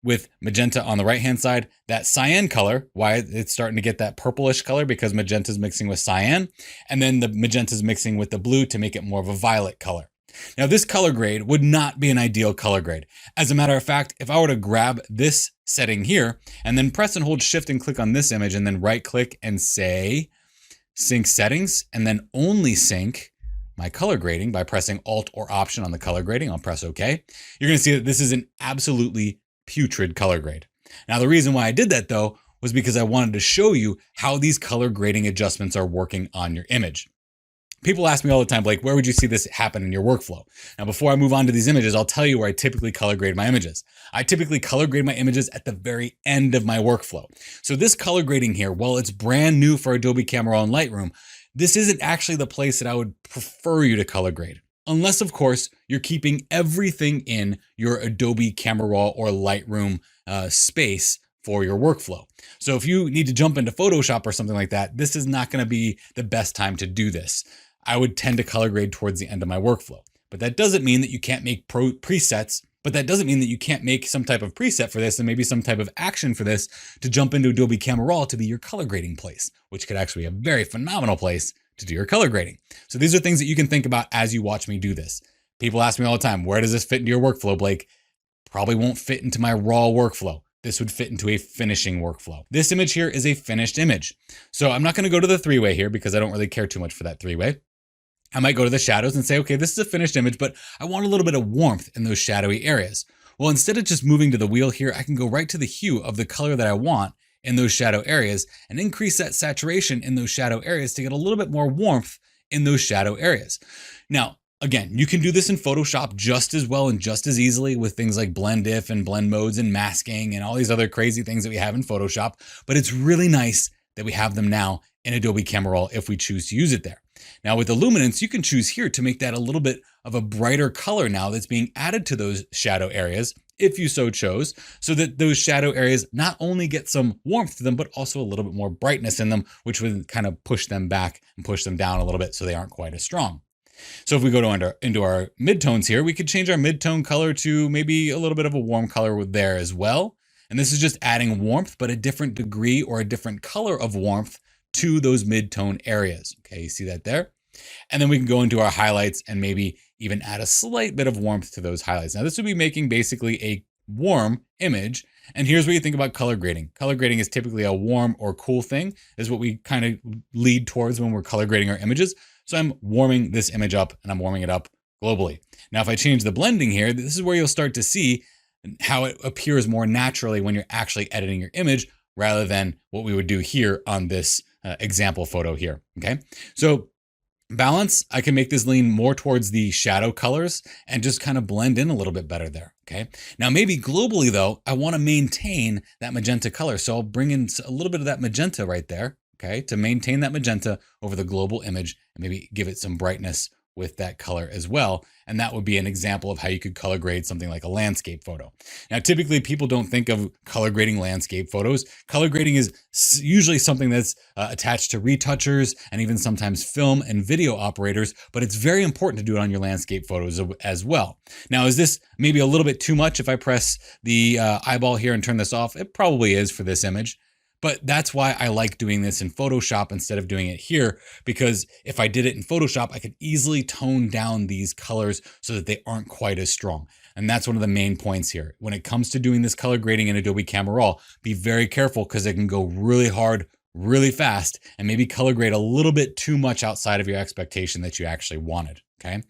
with magenta on the right-hand side, that cyan color, why it's starting to get that purplish color because magenta is mixing with cyan, and then the magenta is mixing with the blue to make it more of a violet color. Now this color grade would not be an ideal color grade. As a matter of fact, if I were to grab this setting here and then press and hold shift and click on this image and then right click and say sync settings and then only sync my color grading by pressing Alt or Option on the color grading. I'll press OK. You're going to see that this is an absolutely putrid color grade. Now, the reason why I did that, though, was because I wanted to show you how these color grading adjustments are working on your image. People ask me all the time, Blake, where would you see this happen in your workflow? Now, before I move on to these images, I'll tell you where I typically color grade my images. I typically color grade my images at the very end of my workflow. So this color grading here, while it's brand new for Adobe Camera Roll and Lightroom, this isn't actually the place that I would prefer you to color grade. Unless, of course, you're keeping everything in your Adobe Camera Raw or Lightroom space for your workflow. So if you need to jump into Photoshop or something like that, this is not going to be the best time to do this. I would tend to color grade towards the end of my workflow. But that doesn't mean that you can't make presets, but that doesn't mean that you can't make some type of preset for this and maybe some type of action for this to jump into Adobe Camera Raw to be your color grading place, which could actually be a very phenomenal place to do your color grading. So these are things that you can think about as you watch me do this. People ask me all the time, where does this fit into your workflow, Blake? Probably won't fit into my raw workflow. This would fit into a finishing workflow. This image here is a finished image. So I'm not going to go to the three-way here because I don't really care too much for that three-way. I might go to the shadows and say, okay, this is a finished image, but I want a little bit of warmth in those shadowy areas. Well, instead of just moving to the wheel here, I can go right to the hue of the color that I want in those shadow areas and increase that saturation in those shadow areas to get a little bit more warmth in those shadow areas. Now, again, you can do this in Photoshop just as well and just as easily with things like blend if and blend modes and masking and all these other crazy things that we have in Photoshop, but it's really nice that we have them now in Adobe Camera Raw if we choose to use it there. Now with the luminance, you can choose here to make that a little bit of a brighter color now that's being added to those shadow areas, if you so chose, so that those shadow areas not only get some warmth to them, but also a little bit more brightness in them, which would kind of push them back and push them down a little bit so they aren't quite as strong. So if we go into our midtones here, we could change our midtone color to maybe a little bit of a warm color there as well. And this is just adding warmth, but a different degree or a different color of warmth to those mid-tone areas. Okay, you see that there? And then we can go into our highlights and maybe even add a slight bit of warmth to those highlights. Now this would be making basically a warm image. And here's where you think about color grading. Color grading is typically a warm or cool thing, is what we kind of lead towards when we're color grading our images. So I'm warming this image up and I'm warming it up globally. Now, if I change the blending here, this is where you'll start to see how it appears more naturally when you're actually editing your image rather than what we would do here on this example photo here, okay? So balance, I can make this lean more towards the shadow colors and just kind of blend in a little bit better there, okay? Now maybe globally though, I wanna maintain that magenta color. So I'll bring in a little bit of that magenta right there, okay? To maintain that magenta over the global image and maybe give it some brightness with that color as well. And that would be an example of how you could color grade something like a landscape photo. Now, typically people don't think of color grading landscape photos. Color grading is usually something that's attached to retouchers and even sometimes film and video operators, but it's very important to do it on your landscape photos as well. Now, is this maybe a little bit too much if I press the eyeball here and turn this off? It probably is for this image. But that's why I like doing this in Photoshop instead of doing it here, because if I did it in Photoshop, I could easily tone down these colors so that they aren't quite as strong. And that's one of the main points here. When it comes to doing this color grading in Adobe Camera Raw, be very careful because it can go really hard, really fast, and maybe color grade a little bit too much outside of your expectation that you actually wanted. Okay,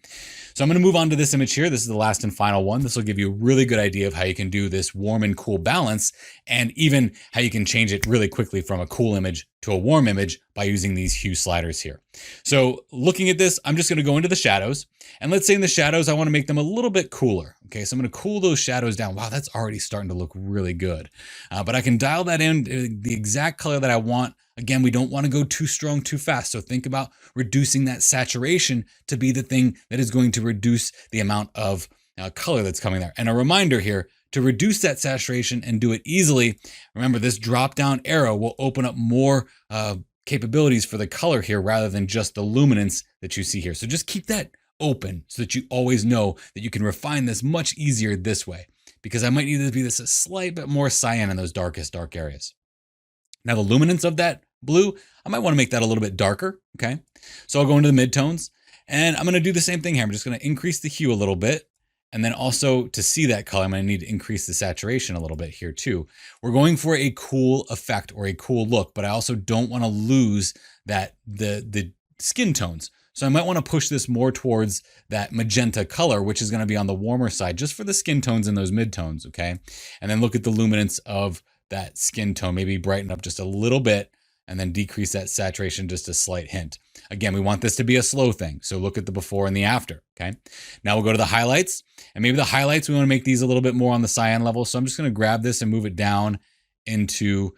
so I'm going to move on to this image here. This is the last and final one. This will give you a really good idea of how you can do this warm and cool balance, and even how you can change it really quickly from a cool image to a warm image by using these hue sliders here. So looking at this, I'm just going to go into the shadows, and let's say in the shadows, I want to make them a little bit cooler. Okay, so I'm going to cool those shadows down. Wow, that's already starting to look really good. But I can dial that in the exact color that I want. Again, we don't want to go too strong too fast. So think about reducing that saturation to be the thing that is going to reduce the amount of color that's coming there. And a reminder here, to reduce that saturation and do it easily, remember this drop down arrow will open up more capabilities for the color here rather than just the luminance that you see here. So just keep that open so that you always know that you can refine this much easier this way, because I might need to be this a slight bit more cyan in those darkest dark areas. Now the luminance of that blue, I might want to make that a little bit darker, okay? So I'll go into the midtones and I'm going to do the same thing here. I'm just going to increase the hue a little bit. And then also to see that color, I'm going to need to increase the saturation a little bit here too. We're going for a cool effect or a cool look, but I also don't want to lose that the skin tones. So I might want to push this more towards that magenta color, which is going to be on the warmer side, just for the skin tones and those midtones, okay? And then look at the luminance of that skin tone, maybe brighten up just a little bit and then decrease that saturation just a slight hint. Again, we want this to be a slow thing. So look at the before and the after, okay? Now we'll go to the highlights, and maybe the highlights, we want to make these a little bit more on the cyan level. So I'm just going to grab this and move it down into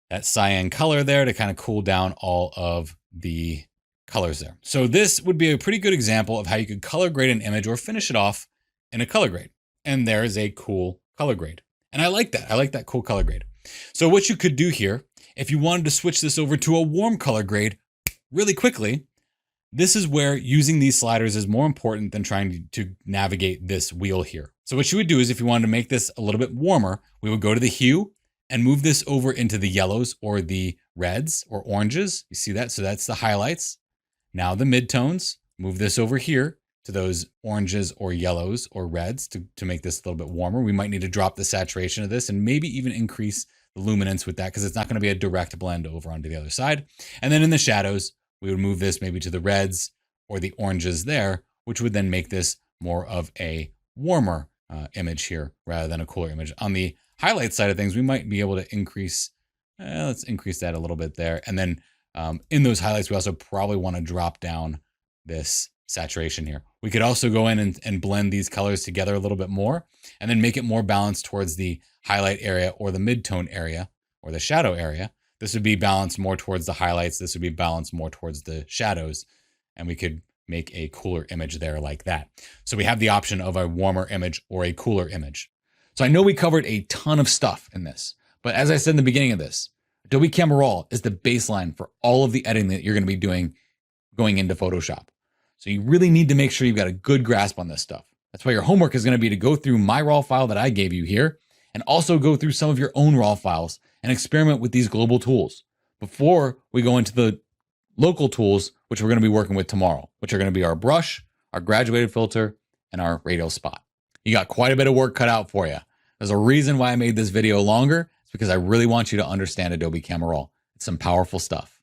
that cyan color there to kind of cool down all of the colors there. So this would be a pretty good example of how you could color grade an image or finish it off in a color grade. And there is a cool color grade. And I like that. I like that cool color grade. So what you could do here, if you wanted to switch this over to a warm color grade really quickly, this is where using these sliders is more important than trying to navigate this wheel here. So what you would do is if you wanted to make this a little bit warmer, we would go to the hue and move this over into the yellows or the reds or oranges. You see that? So that's the highlights. Now the midtones, move this over here to those oranges or yellows or reds to make this a little bit warmer. We might need to drop the saturation of this and maybe even increase the luminance with that because it's not going to be a direct blend over onto the other side. And then in the shadows, we would move this maybe to the reds or the oranges there, which would then make this more of a warmer image here rather than a cooler image. On the highlight side of things, we might be able to increase, let's increase that a little bit there. And then in those highlights, we also probably want to drop down this saturation here. We could also go in and blend these colors together a little bit more and then make it more balanced towards the highlight area or the midtone area or the shadow area. This would be balanced more towards the highlights. This would be balanced more towards the shadows. And we could make a cooler image there like that. So we have the option of a warmer image or a cooler image. So I know we covered a ton of stuff in this, but as I said in the beginning of this, Adobe Camera Raw is the baseline for all of the editing that you're going to be doing going into Photoshop. So you really need to make sure you've got a good grasp on this stuff. That's why your homework is going to be to go through my raw file that I gave you here and also go through some of your own raw files and experiment with these global tools before we go into the local tools, which we're going to be working with tomorrow, which are going to be our brush, our graduated filter, and our radial spot. You got quite a bit of work cut out for you. There's a reason why I made this video longer. It's because I really want you to understand Adobe Camera Raw. It's some powerful stuff.